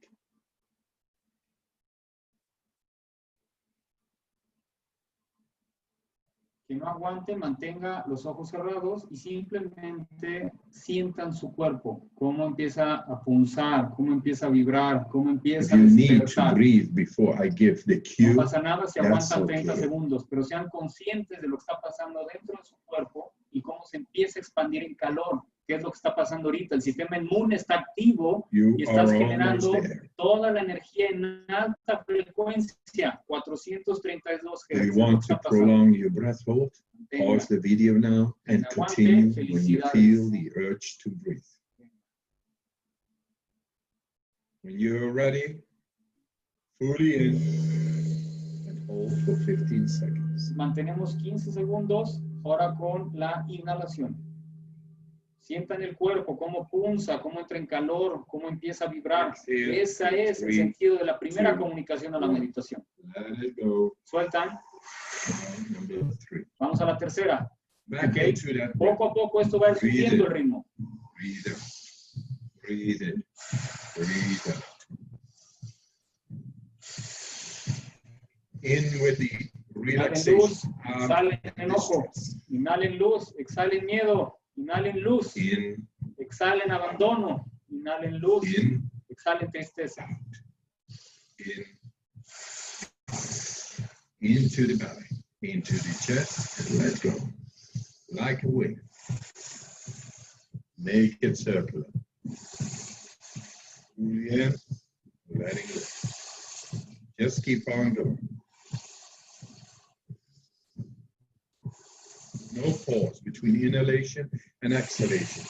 Que no aguante, mantenga los ojos cerrados y simplemente sientan su cuerpo, cómo empieza a punzar, cómo empieza a vibrar, cómo If empieza a you need to despertar. breathe before I give the No cue, pasa nada si that's aguantan 30 okay. segundos, pero sean conscientes de lo que está pasando dentro de su cuerpo y cómo se empieza a expandir en calor. ¿Qué es lo que está pasando ahorita? El sistema inmune está activo You y estás are generando almost there. toda la energía en alta frecuencia, 432 Do you Hz. Es lo want que to está pasando. prolong your breath hold? Tenga. Pause the video now and Aguante, continue when you felicidades. feel the urge to breathe. When you're ready, fully in and hold for 15 seconds. Mantenemos 15 segundos, ahora con la inhalación. Sientan el cuerpo, cómo punza, cómo entra en calor, cómo empieza a vibrar. Ese es el sentido de la primera comunicación a la meditación. Let it go. Sueltan. Number 3. Vamos a la tercera. Back Ok. into that. Poco a poco esto va a ir subiendo el ritmo. Breathe out. Breathe in. Breathe out. In with the Inhalen luz, relaxation. Out exhalen with enojo. the stress. Inhalen luz, exhalen miedo. Inhalen luz, In, exhalen abandono. Inhalen luz, in, exhalen tristeza. in. Into the belly, into the chest, and let go. Like a wave. Make it circular. Fully in, letting go. Just keep on going. No pause between inhalation and exhalation.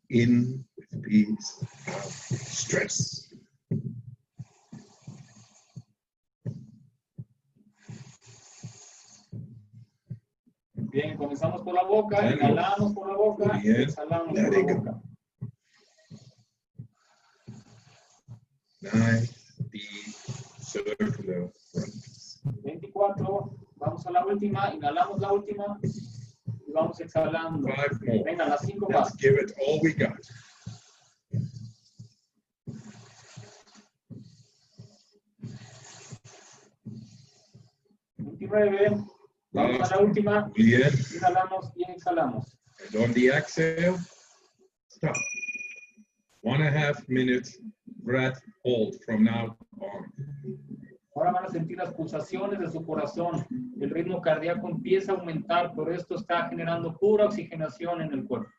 In with peace, out with stress. Bien, comenzamos por la boca, Bien. inhalamos por la boca, Bien. exhalamos Let por la it go. boca. Nice, deep, circular breaths. 24, vamos a la última, inhalamos la última y vamos exhalando. 5 more. Venga, las 5 Let's más. give it all we got. Vamos a la última, Bien. inhalamos y exhalamos. And on the exhale, stop. 1.5 minutes breath hold from now on. Ahora van a sentir las pulsaciones de su corazón. El ritmo cardíaco empieza a aumentar, pero esto está generando pura oxigenación en el cuerpo.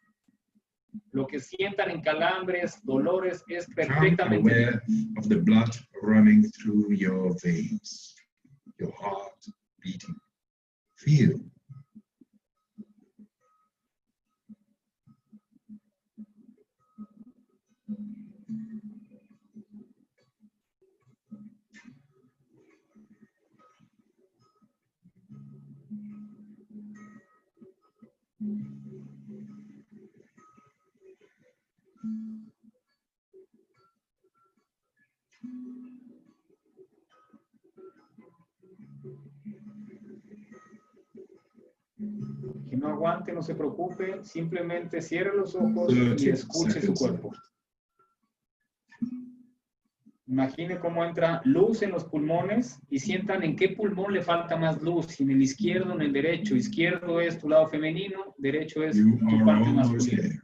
Lo que sientan en calambres, dolores, es Become perfectamente aware of the blood running through your veins, your heart beating. Feel. Que no aguante, no se preocupe, simplemente cierre los ojos 30 y escuche su seconds. cuerpo. Imagine cómo entra luz en los pulmones y sientan en qué pulmón le falta más luz, si en el izquierdo o en el derecho. Izquierdo es tu lado femenino, derecho es You tu are parte almost masculina. there.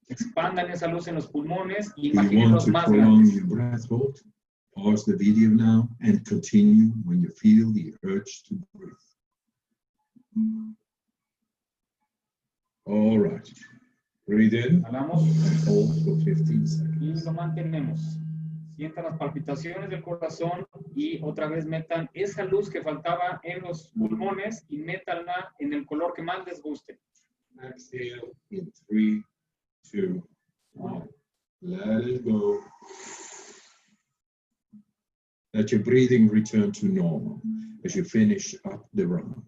Expandan esa luz en los pulmones y If you want imagínenlos to más prolong grandes. your breath hold, pause the video now and continue when you feel the urge to breathe. All right. Breathe in Inhalamos and hold for 15 y seconds. lo mantenemos. Sientan las palpitaciones del corazón y otra vez metan esa luz que faltaba en los pulmones y métanla en el color que más les guste. Exhale in 3, 2, 1. Let it go. Let your breathing return to normal as you finish up the round.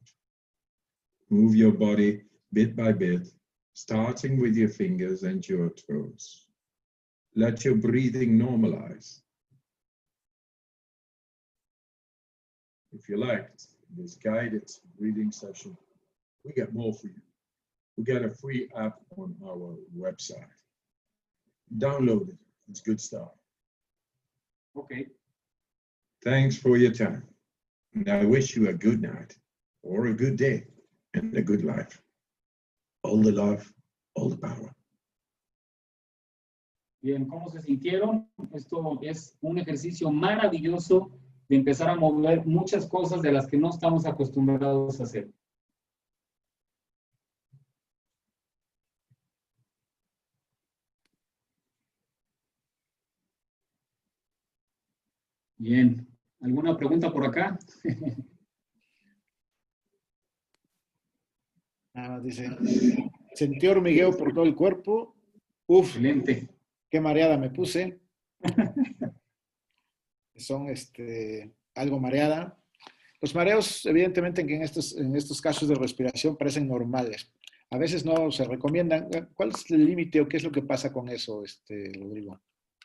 Move your body bit by bit, starting with your fingers and your toes. Let your breathing normalize. If you liked this guided breathing session, we got more for you. We got a free app on our website. Download it. It's good stuff. Ok. Thanks for your time. And I wish you a good night or a good day and a good life. All the love, all the power. Bien, ¿cómo se sintieron? Esto es un ejercicio maravilloso de empezar a mover muchas cosas de las que no estamos acostumbrados a hacer. Bien, ¿alguna pregunta por acá? Dice, sentí hormigueo por todo el cuerpo. Uf, Excelente. qué mareada me puse. Son algo mareada. Los mareos, evidentemente, en estos casos de respiración parecen normales. A veces no se recomiendan. ¿Cuál es el límite o qué es lo que pasa con eso, Rodrigo?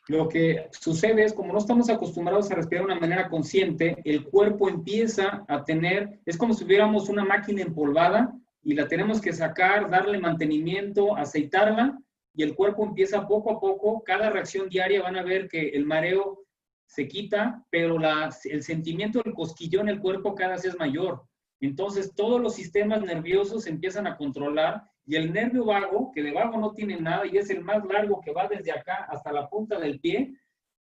Lo que sucede es, como no estamos acostumbrados a respirar de una manera consciente, el cuerpo empieza a tener, es como si tuviéramos una máquina empolvada y la tenemos que sacar, darle mantenimiento, aceitarla, y el cuerpo empieza poco a poco, cada reacción diaria van a ver que el mareo se quita, pero el sentimiento del cosquillón en el cuerpo cada vez es mayor. Entonces todos los sistemas nerviosos se empiezan a controlar, y el nervio vago, que de vago no tiene nada y es el más largo que va desde acá hasta la punta del pie,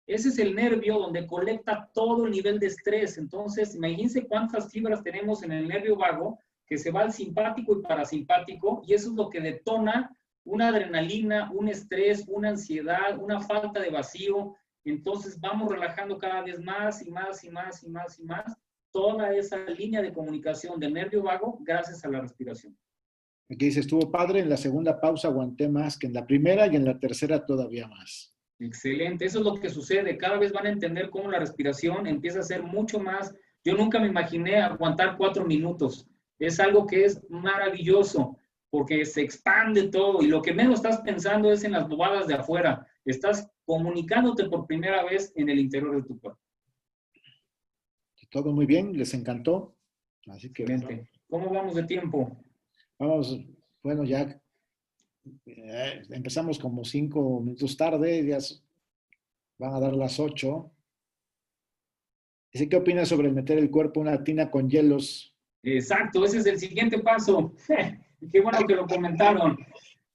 ese es el nervio donde colecta todo el nivel de estrés. Entonces, imagínense cuántas fibras tenemos en el nervio vago que se va al simpático y parasimpático, y eso es lo que detona una adrenalina, un estrés, una ansiedad, una falta de vacío. Entonces, vamos relajando cada vez más y más y más y más y más toda esa línea de comunicación del nervio vago gracias a la respiración. Aquí dice, estuvo padre, en la segunda pausa aguanté más que en la primera y en la tercera todavía más. Excelente, eso es lo que sucede. Cada vez van a entender cómo la respiración empieza a ser mucho más. Yo nunca me imaginé aguantar 4 minutos. Es algo que es maravilloso porque se expande todo y lo que menos estás pensando es en las bobadas de afuera. Estás comunicándote por primera vez en el interior de tu cuerpo. Todo muy bien, les encantó. Así que, excelente. ¿Cómo vamos de tiempo? Vamos, bueno, ya empezamos como 5 minutos tarde, ya van a dar las 8. Dice, ¿qué opinas sobre meter el cuerpo en una tina con hielos? Exacto, ese es el siguiente paso. Qué bueno que lo comentaron.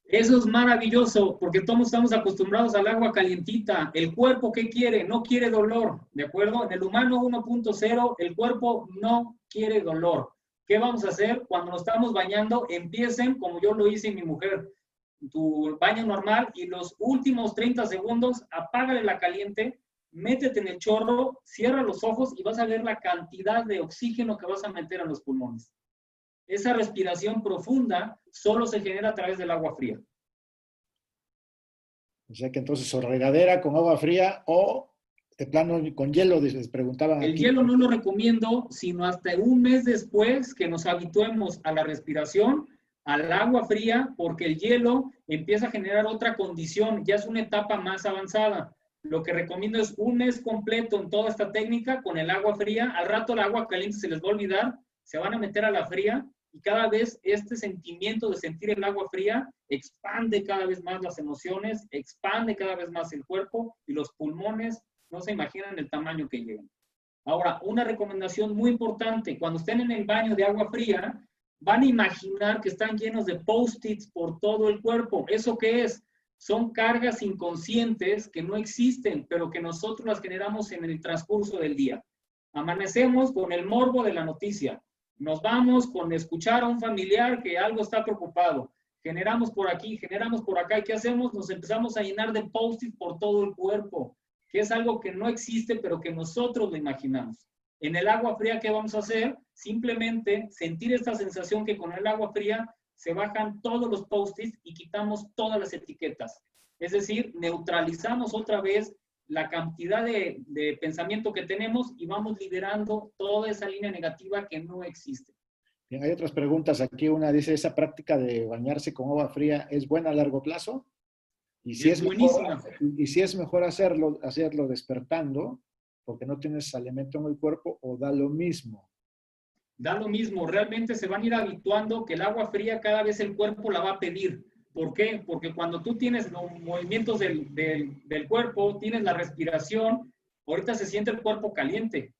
Eso es maravilloso, porque todos estamos acostumbrados al agua calientita. El cuerpo, ¿qué quiere? No quiere dolor, ¿de acuerdo? En el humano 1.0, el cuerpo no quiere dolor. ¿Qué vamos a hacer? Cuando nos estamos bañando, empiecen, como yo lo hice y mi mujer, tu baño normal, y los últimos 30 segundos, apágale la caliente, métete en el chorro, cierra los ojos y vas a ver la cantidad de oxígeno que vas a meter a los pulmones. Esa respiración profunda solo se genera a través del agua fría. O sea que entonces o regadera con agua fría o de plano con hielo, les preguntaban El aquí. hielo no lo recomiendo, sino hasta un mes después que nos habituemos a la respiración, al agua fría, porque el hielo empieza a generar otra condición, ya es una etapa más avanzada. Lo que recomiendo es un mes completo en toda esta técnica con el agua fría. Al rato el agua caliente se les va a olvidar, se van a meter a la fría y cada vez este sentimiento de sentir el agua fría expande cada vez más las emociones, expande cada vez más el cuerpo y los pulmones. No se imaginan el tamaño que llegan. Ahora, una recomendación muy importante, cuando estén en el baño de agua fría, van a imaginar que están llenos de post-its por todo el cuerpo. ¿Eso qué es? Son cargas inconscientes que no existen, pero que nosotros las generamos en el transcurso del día. Amanecemos con el morbo de la noticia. Nos vamos con escuchar a un familiar que algo está preocupado. Generamos por aquí, generamos por acá. ¿Y qué hacemos? Nos empezamos a llenar de post-its por todo el cuerpo, que es algo que no existe, pero que nosotros lo imaginamos. En el agua fría, ¿qué vamos a hacer? Simplemente sentir esta sensación que con el agua fría se bajan todos los post-its y quitamos todas las etiquetas. Es decir, neutralizamos otra vez la cantidad de pensamiento que tenemos y vamos liberando toda esa línea negativa que no existe. Bien, hay otras preguntas aquí. Una dice, ¿esa práctica de bañarse con agua fría es buena a largo plazo? Y si es buenísima. Y si es mejor hacerlo despertando, porque no tienes alimento en el cuerpo, o da lo mismo. Da lo mismo, realmente se van a ir habituando que el agua fría cada vez el cuerpo la va a pedir. ¿Por qué? Porque cuando tú tienes los movimientos del cuerpo, tienes la respiración, ahorita se siente el cuerpo caliente.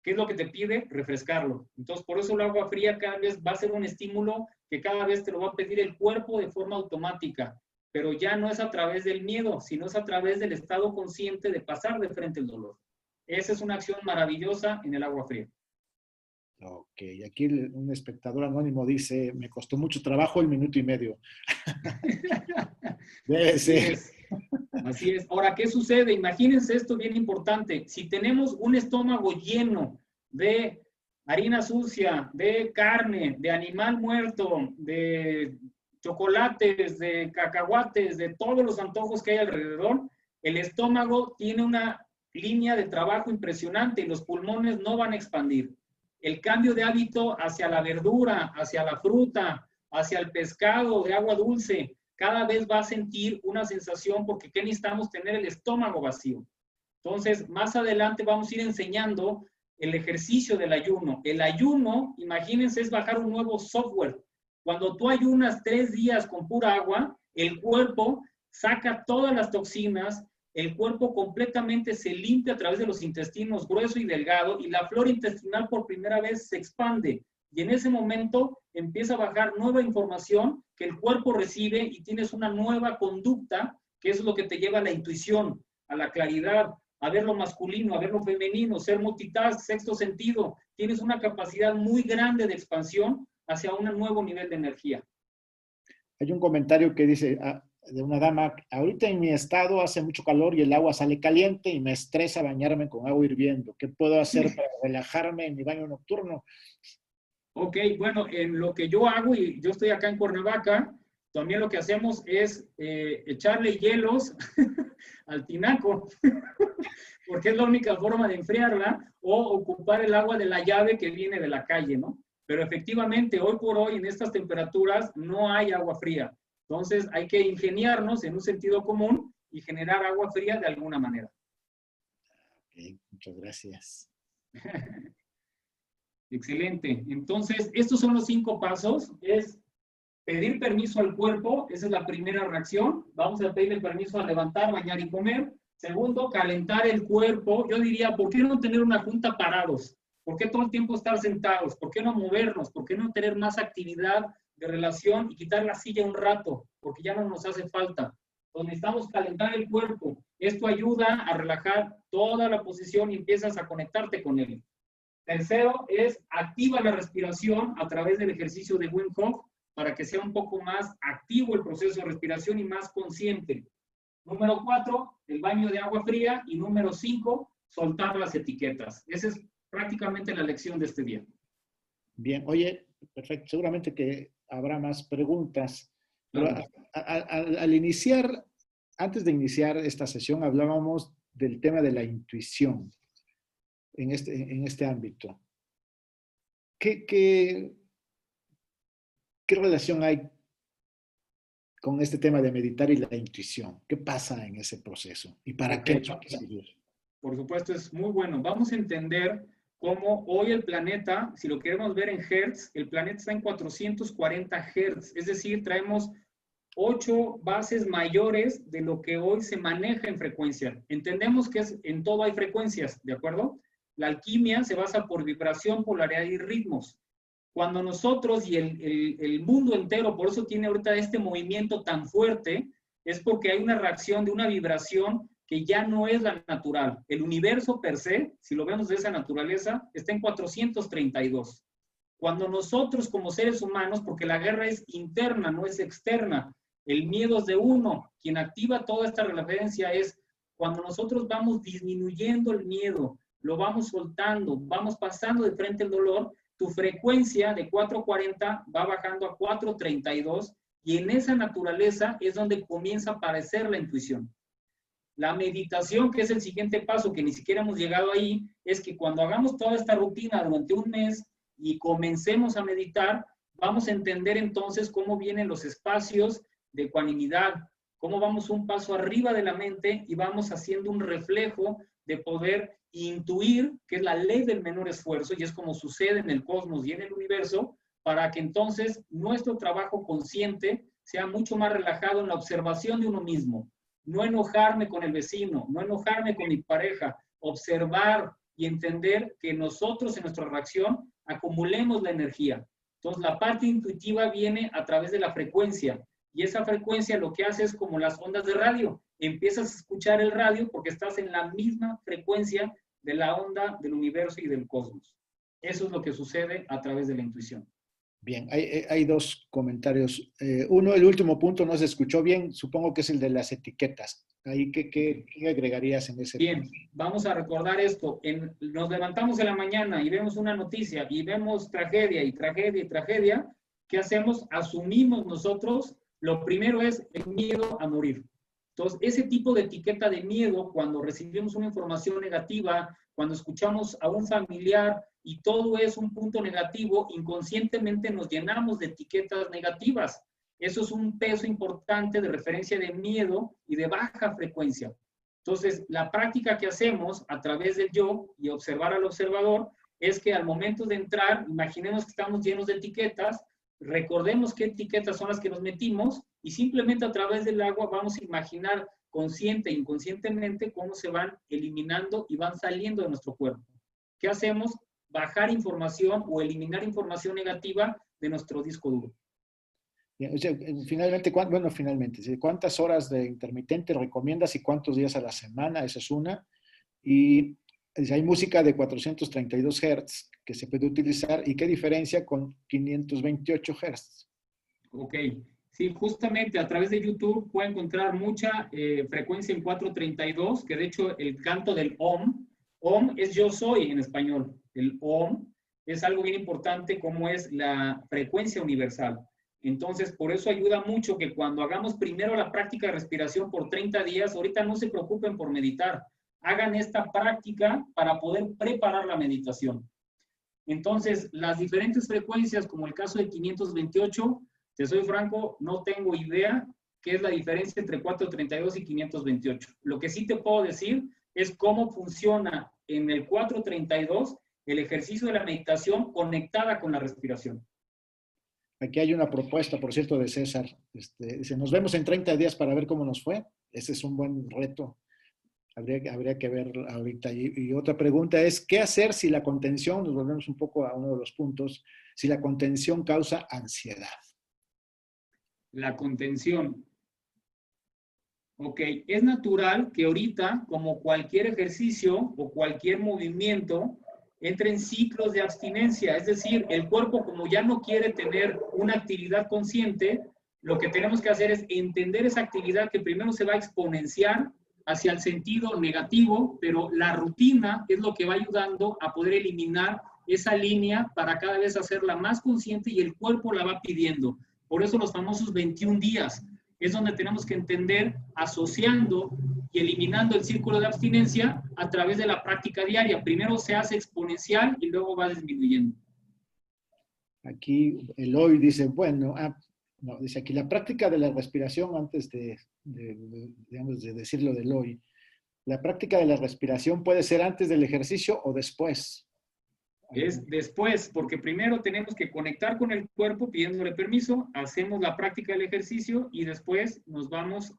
¿Qué es lo que te pide? Refrescarlo. Entonces, por eso el agua fría cada vez va a ser un estímulo que cada vez te lo va a pedir el cuerpo de forma automática. Pero ya no es a través del miedo, sino es a través del estado consciente de pasar de frente el dolor. Esa es una acción maravillosa en el agua fría. Ok, aquí un espectador anónimo dice, me costó mucho trabajo el minuto y medio. Así es. Así es. Ahora, ¿qué sucede? Imagínense esto bien importante. Si tenemos un estómago lleno de harina sucia, de carne, de animal muerto, de chocolates, de cacahuates, de todos los antojos que hay alrededor, el estómago tiene una línea de trabajo impresionante y los pulmones no van a expandir. El cambio de hábito hacia la verdura, hacia la fruta, hacia el pescado de agua dulce, cada vez va a sentir una sensación porque ¿qué necesitamos? Tener el estómago vacío. Entonces, más adelante vamos a ir enseñando el ejercicio del ayuno. El ayuno, imagínense, es bajar un nuevo software. Cuando tú ayunas 3 días con pura agua, el cuerpo saca todas las toxinas, el cuerpo completamente se limpia a través de los intestinos grueso y delgado y la flora intestinal por primera vez se expande. Y en ese momento empieza a bajar nueva información que el cuerpo recibe y tienes una nueva conducta, que es lo que te lleva a la intuición, a la claridad, a ver lo masculino, a ver lo femenino, ser multitask, sexto sentido. Tienes una capacidad muy grande de expansión hacia un nuevo nivel de energía. Hay un comentario que dice de una dama, ahorita en mi estado hace mucho calor y el agua sale caliente y me estresa bañarme con agua hirviendo. ¿Qué puedo hacer para relajarme en mi baño nocturno? Ok, bueno, en lo que yo hago, y yo estoy acá en Cuernavaca, también lo que hacemos es echarle hielos al tinaco, porque es la única forma de enfriarla, o ocupar el agua de la llave que viene de la calle, ¿no? Pero efectivamente, hoy por hoy, en estas temperaturas, no hay agua fría. Entonces, hay que ingeniarnos en un sentido común y generar agua fría de alguna manera. Ok, muchas gracias. Excelente. Entonces, estos son los 5 pasos. Es pedir permiso al cuerpo, esa es la primera reacción. Vamos a pedirle permiso a levantar, bañar y comer. Segundo, calentar el cuerpo. Yo diría, ¿por qué no tener una junta parados? ¿Por qué todo el tiempo estar sentados? ¿Por qué no movernos? ¿Por qué no tener más actividad de relación y quitar la silla un rato? Porque ya no nos hace falta. Entonces necesitamos calentar el cuerpo. Esto ayuda a relajar toda la posición y empiezas a conectarte con él. Tercero es activa la respiración a través del ejercicio de Wim Hof para que sea un poco más activo el proceso de respiración y más consciente. Número 4, el baño de agua fría. Y número 5, soltar las etiquetas. Esa es prácticamente la lección de este día. Bien, oye, perfecto. Seguramente que habrá más preguntas. Pero Claro. al iniciar, antes de iniciar esta sesión, hablábamos del tema de la intuición en este ámbito. ¿Qué relación hay con este tema de meditar y la intuición? ¿Qué pasa en ese proceso? ¿Y para qué nos va a servir? Por supuesto, es muy bueno. Vamos a entender cómo hoy el planeta, si lo queremos ver en hertz, el planeta está en 440 hertz. Es decir, traemos 8 bases mayores de lo que hoy se maneja en frecuencia. Entendemos que en todo hay frecuencias, ¿de acuerdo? La alquimia se basa por vibración, polaridad y ritmos. Cuando nosotros y el mundo entero, por eso tiene ahorita este movimiento tan fuerte, es porque hay una reacción de una vibración que ya no es la natural. El universo per se, si lo vemos de esa naturaleza, está en 432. Cuando nosotros como seres humanos, porque la guerra es interna, no es externa, el miedo es de uno, quien activa toda esta referencia es cuando nosotros vamos disminuyendo el miedo, lo vamos soltando, vamos pasando de frente el dolor, tu frecuencia de 440 va bajando a 432 y en esa naturaleza es donde comienza a aparecer la intuición. La meditación, que es el siguiente paso, que ni siquiera hemos llegado ahí, es que cuando hagamos toda esta rutina durante un mes y comencemos a meditar, vamos a entender entonces cómo vienen los espacios de ecuanimidad, cómo vamos un paso arriba de la mente y vamos haciendo un reflejo de poder intuir, que es la ley del menor esfuerzo, y es como sucede en el cosmos y en el universo, para que entonces nuestro trabajo consciente sea mucho más relajado en la observación de uno mismo. No enojarme con el vecino, no enojarme con mi pareja, observar y entender que nosotros en nuestra reacción acumulemos la energía. Entonces la parte intuitiva viene a través de la frecuencia, y esa frecuencia lo que hace es como las ondas de radio. Empiezas a escuchar el radio porque estás en la misma frecuencia de la onda del universo y del cosmos. Eso es lo que sucede a través de la intuición. Bien, hay dos comentarios. Uno, el último punto no se escuchó bien, supongo que es el de las etiquetas. Ahí, ¿qué agregarías en ese Bien, punto? vamos a recordar esto. Nos levantamos en la mañana y vemos una noticia y vemos tragedia y tragedia y tragedia. ¿Qué hacemos? Asumimos nosotros, lo primero es el miedo a morir. Entonces, ese tipo de etiqueta de miedo, cuando recibimos una información negativa, cuando escuchamos a un familiar y todo es un punto negativo, inconscientemente nos llenamos de etiquetas negativas. Eso es un peso importante de referencia de miedo y de baja frecuencia. Entonces, la práctica que hacemos a través del yo y observar al observador es que al momento de entrar, imaginemos que estamos llenos de etiquetas, recordemos qué etiquetas son las que nos metimos y simplemente a través del agua vamos a imaginar consciente e inconscientemente cómo se van eliminando y van saliendo de nuestro cuerpo. ¿Qué hacemos? Bajar información o eliminar información negativa de nuestro disco duro. Bien, o sea, finalmente, ¿cuántas horas de intermitente recomiendas y cuántos días a la semana? Esa es una. Y hay música de 432 Hz que se puede utilizar. ¿Y qué diferencia con 528 Hz? Ok, sí, justamente a través de YouTube puede encontrar mucha frecuencia en 432, que de hecho el canto del Om es yo soy en español. El Om es algo bien importante como es la frecuencia universal. Entonces, por eso ayuda mucho que cuando hagamos primero la práctica de respiración por 30 días, ahorita no se preocupen por meditar, hagan esta práctica para poder preparar la meditación. Entonces, las diferentes frecuencias, como el caso de 528, te soy franco, no tengo idea qué es la diferencia entre 432 y 528. Lo que sí te puedo decir es cómo funciona en el 432 el ejercicio de la meditación conectada con la respiración. Aquí hay una propuesta, por cierto, de César. Dice, nos vemos en 30 días para ver cómo nos fue. Ese es un buen reto. Habría que ver ahorita. Y otra pregunta es, ¿qué hacer si la contención, nos volvemos un poco a uno de los puntos, si la contención causa ansiedad? La contención. Ok, es natural que ahorita, como cualquier ejercicio o cualquier movimiento, entre en ciclos de abstinencia. Es decir, el cuerpo, como ya no quiere tener una actividad consciente, lo que tenemos que hacer es entender esa actividad que primero se va a exponenciar hacia el sentido negativo, pero la rutina es lo que va ayudando a poder eliminar esa línea para cada vez hacerla más consciente y el cuerpo la va pidiendo. Por eso los famosos 21 días es donde tenemos que entender asociando y eliminando el círculo de abstinencia a través de la práctica diaria. Primero se hace exponencial y luego va disminuyendo. Aquí Eloy dice, bueno, no, dice aquí la práctica de la respiración, antes digamos, de decirlo de Eloy, la práctica de la respiración puede ser antes del ejercicio o después. Es después, porque primero tenemos que conectar con el cuerpo pidiéndole permiso, hacemos la práctica del ejercicio y después nos vamos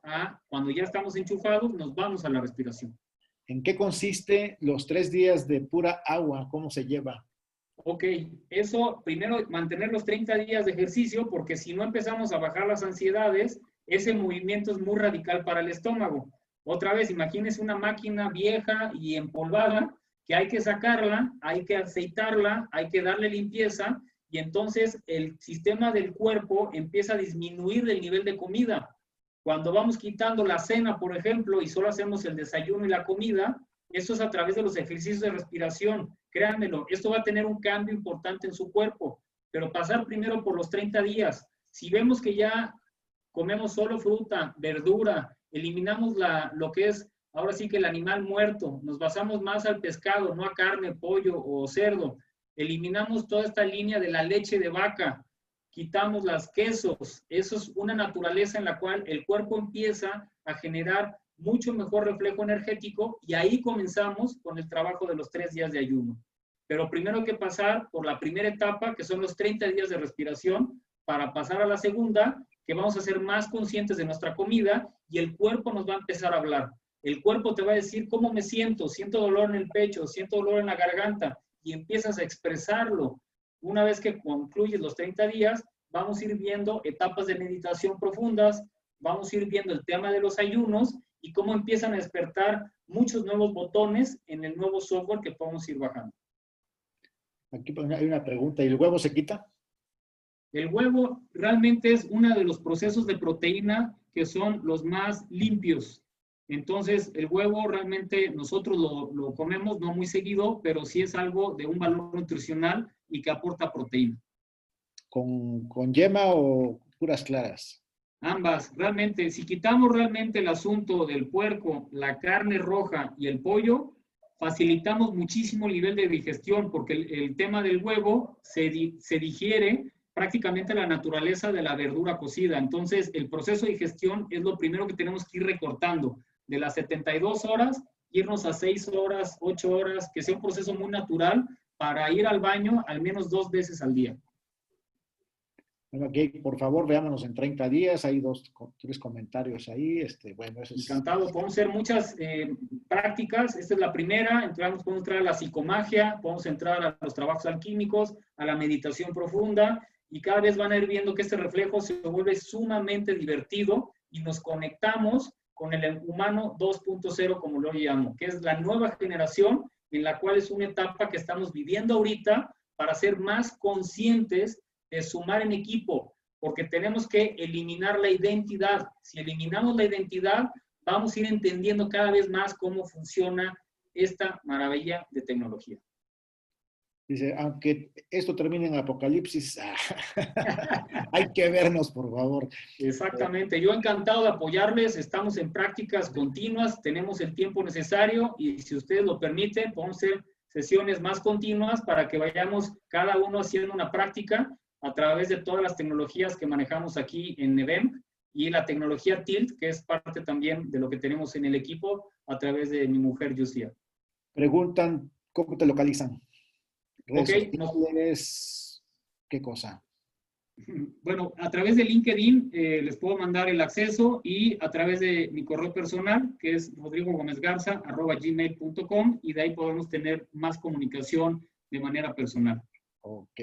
cuando ya estamos enchufados, nos vamos a la respiración. ¿En qué consiste los 3 días de pura agua? ¿Cómo se lleva? Ok, eso primero mantener los 30 días de ejercicio, porque si no empezamos a bajar las ansiedades, ese movimiento es muy radical para el estómago. Otra vez, imagínense una máquina vieja y empolvada, que hay que sacarla, hay que aceitarla, hay que darle limpieza, y entonces el sistema del cuerpo empieza a disminuir el nivel de comida. Cuando vamos quitando la cena, por ejemplo, y solo hacemos el desayuno y la comida, eso es a través de los ejercicios de respiración. Créanmelo, esto va a tener un cambio importante en su cuerpo, pero pasar primero por los 30 días. Si vemos que ya comemos solo fruta, verdura, eliminamos lo que es ahora sí que el animal muerto, nos basamos más al pescado, no a carne, pollo o cerdo, eliminamos toda esta línea de la leche de vaca, quitamos las quesos. Eso es una naturaleza en la cual el cuerpo empieza a generar mucho mejor reflejo energético y ahí comenzamos con el trabajo de los 3 días de ayuno. Pero primero hay que pasar por la primera etapa, que son los 30 días de respiración, para pasar a la segunda, que vamos a ser más conscientes de nuestra comida y el cuerpo nos va a empezar a hablar. El cuerpo te va a decir cómo me siento dolor en el pecho, siento dolor en la garganta y empiezas a expresarlo. Una vez que concluyes los 30 días, vamos a ir viendo etapas de meditación profundas, vamos a ir viendo el tema de los ayunos y cómo empiezan a despertar muchos nuevos botones en el nuevo software que podemos ir bajando. Aquí hay una pregunta, ¿y el huevo se quita? El huevo realmente es uno de los procesos de proteína que son los más limpios. Entonces, el huevo realmente nosotros lo comemos no muy seguido, pero sí es algo de un valor nutricional y que aporta proteína. ¿Con yema o puras claras? Ambas, realmente, si quitamos realmente el asunto del puerco, la carne roja y el pollo, facilitamos muchísimo el nivel de digestión, porque el tema del huevo se digiere prácticamente la naturaleza de la verdura cocida. Entonces, el proceso de digestión es lo primero que tenemos que ir recortando. De las 72 horas, irnos a 6 horas, 8 horas, que sea un proceso muy natural para ir al baño al menos 2 veces al día. Bueno, aquí, por favor, veámonos en 30 días. Hay 3 comentarios ahí. Bueno, eso es... Encantado. Podemos hacer muchas prácticas. Esta es la primera. Podemos entrar a la psicomagia, podemos entrar a los trabajos alquímicos, a la meditación profunda, y cada vez van a ir viendo que este reflejo se vuelve sumamente divertido y nos conectamos con el humano 2.0, como lo llamo, que es la nueva generación en la cual es una etapa que estamos viviendo ahorita para ser más conscientes de sumar en equipo, porque tenemos que eliminar la identidad. Si eliminamos la identidad, vamos a ir entendiendo cada vez más cómo funciona esta maravilla de tecnología. Dice, aunque esto termine en apocalipsis, hay que vernos, por favor. Exactamente. Yo encantado de apoyarles. Estamos en prácticas continuas, tenemos el tiempo necesario y si ustedes lo permiten, podemos hacer sesiones más continuas para que vayamos cada uno haciendo una práctica a través de todas las tecnologías que manejamos aquí en NEVEM y la tecnología TILT, que es parte también de lo que tenemos en el equipo a través de mi mujer, Yusia. Preguntan, ¿cómo te localizan? Ok. ¿Qué cosa? Bueno, a través de LinkedIn les puedo mandar el acceso y a través de mi correo personal, que es rodrigogomezgarza@gmail.com, y de ahí podemos tener más comunicación de manera personal. Ok.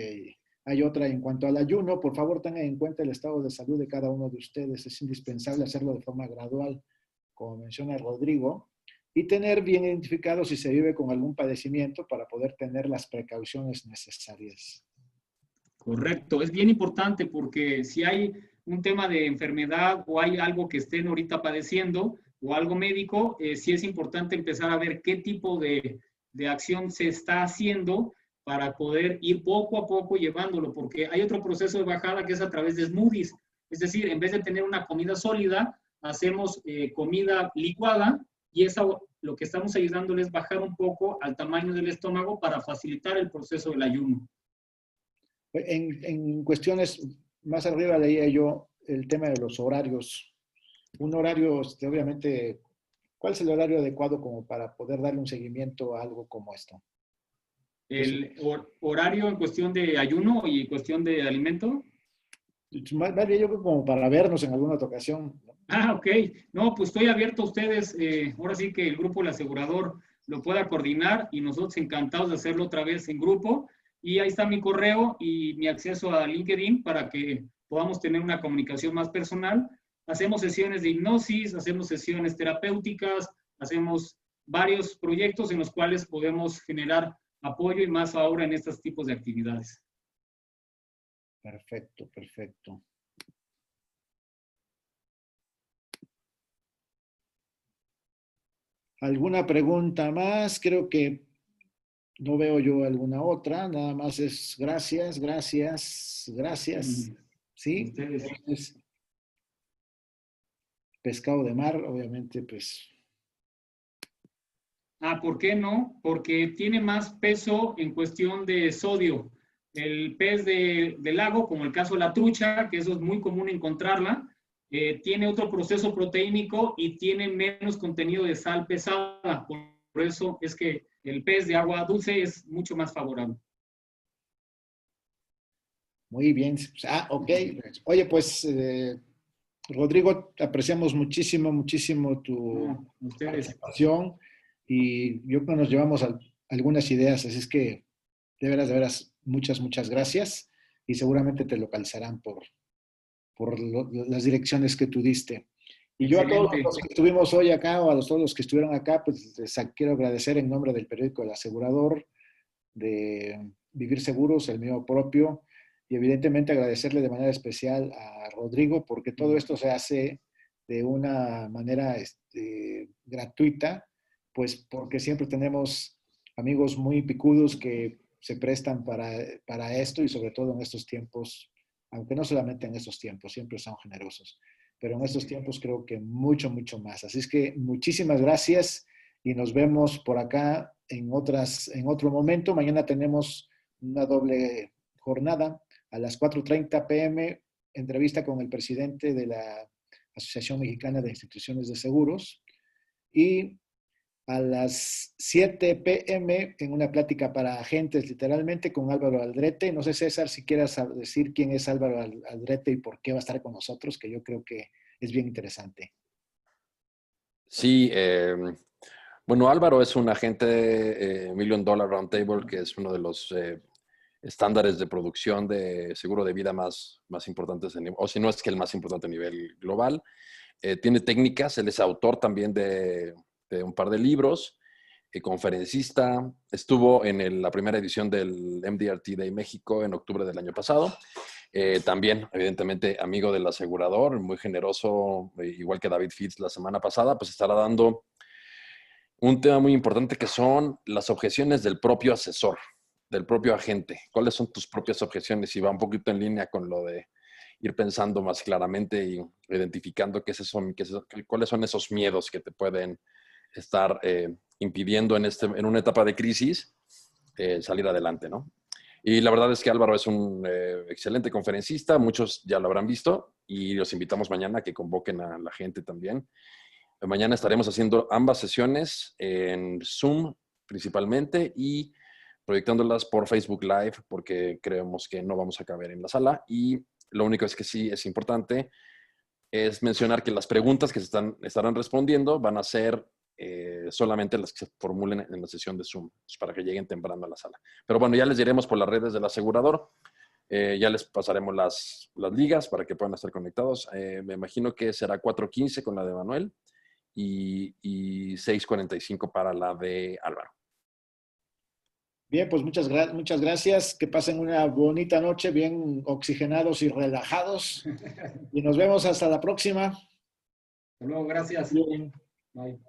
Hay otra en cuanto al ayuno. Por favor, tengan en cuenta el estado de salud de cada uno de ustedes. Es indispensable hacerlo de forma gradual, como menciona Rodrigo, y tener bien identificado si se vive con algún padecimiento para poder tener las precauciones necesarias. Correcto, es bien importante porque si hay un tema de enfermedad o hay algo que estén ahorita padeciendo o algo médico, sí es importante empezar a ver qué tipo de acción se está haciendo para poder ir poco a poco llevándolo, porque hay otro proceso de bajada que es a través de smoothies. Es decir, en vez de tener una comida sólida, hacemos comida licuada y eso lo que estamos ayudándoles es bajar un poco al tamaño del estómago para facilitar el proceso del ayuno. En cuestiones más arriba leía yo el tema de los horarios. Un horario, obviamente, ¿cuál es el horario adecuado como para poder darle un seguimiento a algo como esto? ¿El horario en cuestión de ayuno y cuestión de alimento? Más bien yo creo como para vernos en alguna otra ocasión. Ah, ok. No, pues estoy abierto a ustedes. Ahora sí que el grupo El Asegurador lo pueda coordinar y nosotros encantados de hacerlo otra vez en grupo. Y ahí está mi correo y mi acceso a LinkedIn para que podamos tener una comunicación más personal. Hacemos sesiones de hipnosis, hacemos sesiones terapéuticas, hacemos varios proyectos en los cuales podemos generar apoyo y más ahora en estos tipos de actividades. Perfecto, perfecto. ¿Alguna pregunta más? Creo que no veo yo alguna otra. Nada más es gracias, gracias, gracias. ¿Sí? Entonces, pescado de mar, obviamente, pues. ¿Por qué no? Porque tiene más peso en cuestión de sodio. el pez de lago, como el caso de la trucha, que eso es muy común encontrarla, tiene otro proceso proteínico y tiene menos contenido de sal pesada. Por eso es que el pez de agua dulce es mucho más favorable. Muy bien. Ok. Oye, pues, Rodrigo, apreciamos muchísimo, muchísimo tu Ustedes. participación y yo creo que nos llevamos algunas ideas, así es que de veras, muchas, muchas gracias y seguramente te localizarán por las direcciones que tú diste. Y yo a todos Excelente. los que estuvimos hoy acá o a todos los que estuvieron acá, pues les quiero agradecer en nombre del periódico El Asegurador, de Vivir Seguros, el mío propio, y evidentemente agradecerle de manera especial a Rodrigo porque todo esto se hace de una manera gratuita, pues porque siempre tenemos amigos muy picudos que se prestan para esto y sobre todo en estos tiempos, aunque no solamente en estos tiempos, siempre son generosos, pero en estos tiempos creo que mucho, mucho más. Así es que muchísimas gracias y nos vemos por acá en otro momento. Mañana tenemos una doble jornada a las 4:30 p.m., entrevista con el presidente de la Asociación Mexicana de Instituciones de Seguros, y a las 7 p.m. en una plática para agentes, literalmente, con Álvaro Aldrete. No sé, César, si quieras decir quién es Álvaro Aldrete y por qué va a estar con nosotros, que yo creo que es bien interesante. Sí, bueno, Álvaro es un agente Million Dollar Roundtable, que es uno de los estándares de producción de seguro de vida más importantes, o si no es que el más importante a nivel global. Tiene técnicas, él es autor también de un par de libros, conferencista, estuvo en la primera edición del MDRT Day México en octubre del año pasado. También, evidentemente, amigo del asegurador, muy generoso, igual que David Fitz la semana pasada, pues estará dando un tema muy importante que son las objeciones del propio asesor, del propio agente. ¿Cuáles son tus propias objeciones? Y va un poquito en línea con lo de ir pensando más claramente y identificando cuáles son esos miedos que te pueden estar impidiendo en una etapa de crisis salir adelante, ¿no? Y la verdad es que Álvaro es un excelente conferencista, muchos ya lo habrán visto y los invitamos mañana a que convoquen a la gente también. Mañana estaremos haciendo ambas sesiones en Zoom principalmente y proyectándolas por Facebook Live porque creemos que no vamos a caber en la sala. Y lo único es que sí es importante es mencionar que las preguntas que estarán respondiendo van a ser solamente las que se formulen en la sesión de Zoom, pues para que lleguen temprano a la sala. Pero bueno, ya les diremos por las redes del asegurador. Ya les pasaremos las ligas para que puedan estar conectados. Me imagino que será 4:15 con la de Manuel y 6:45 para la de Álvaro. Bien, pues muchas gracias. Que pasen una bonita noche, bien oxigenados y relajados. Y nos vemos hasta la próxima. Hasta luego, gracias. Bien. Bye.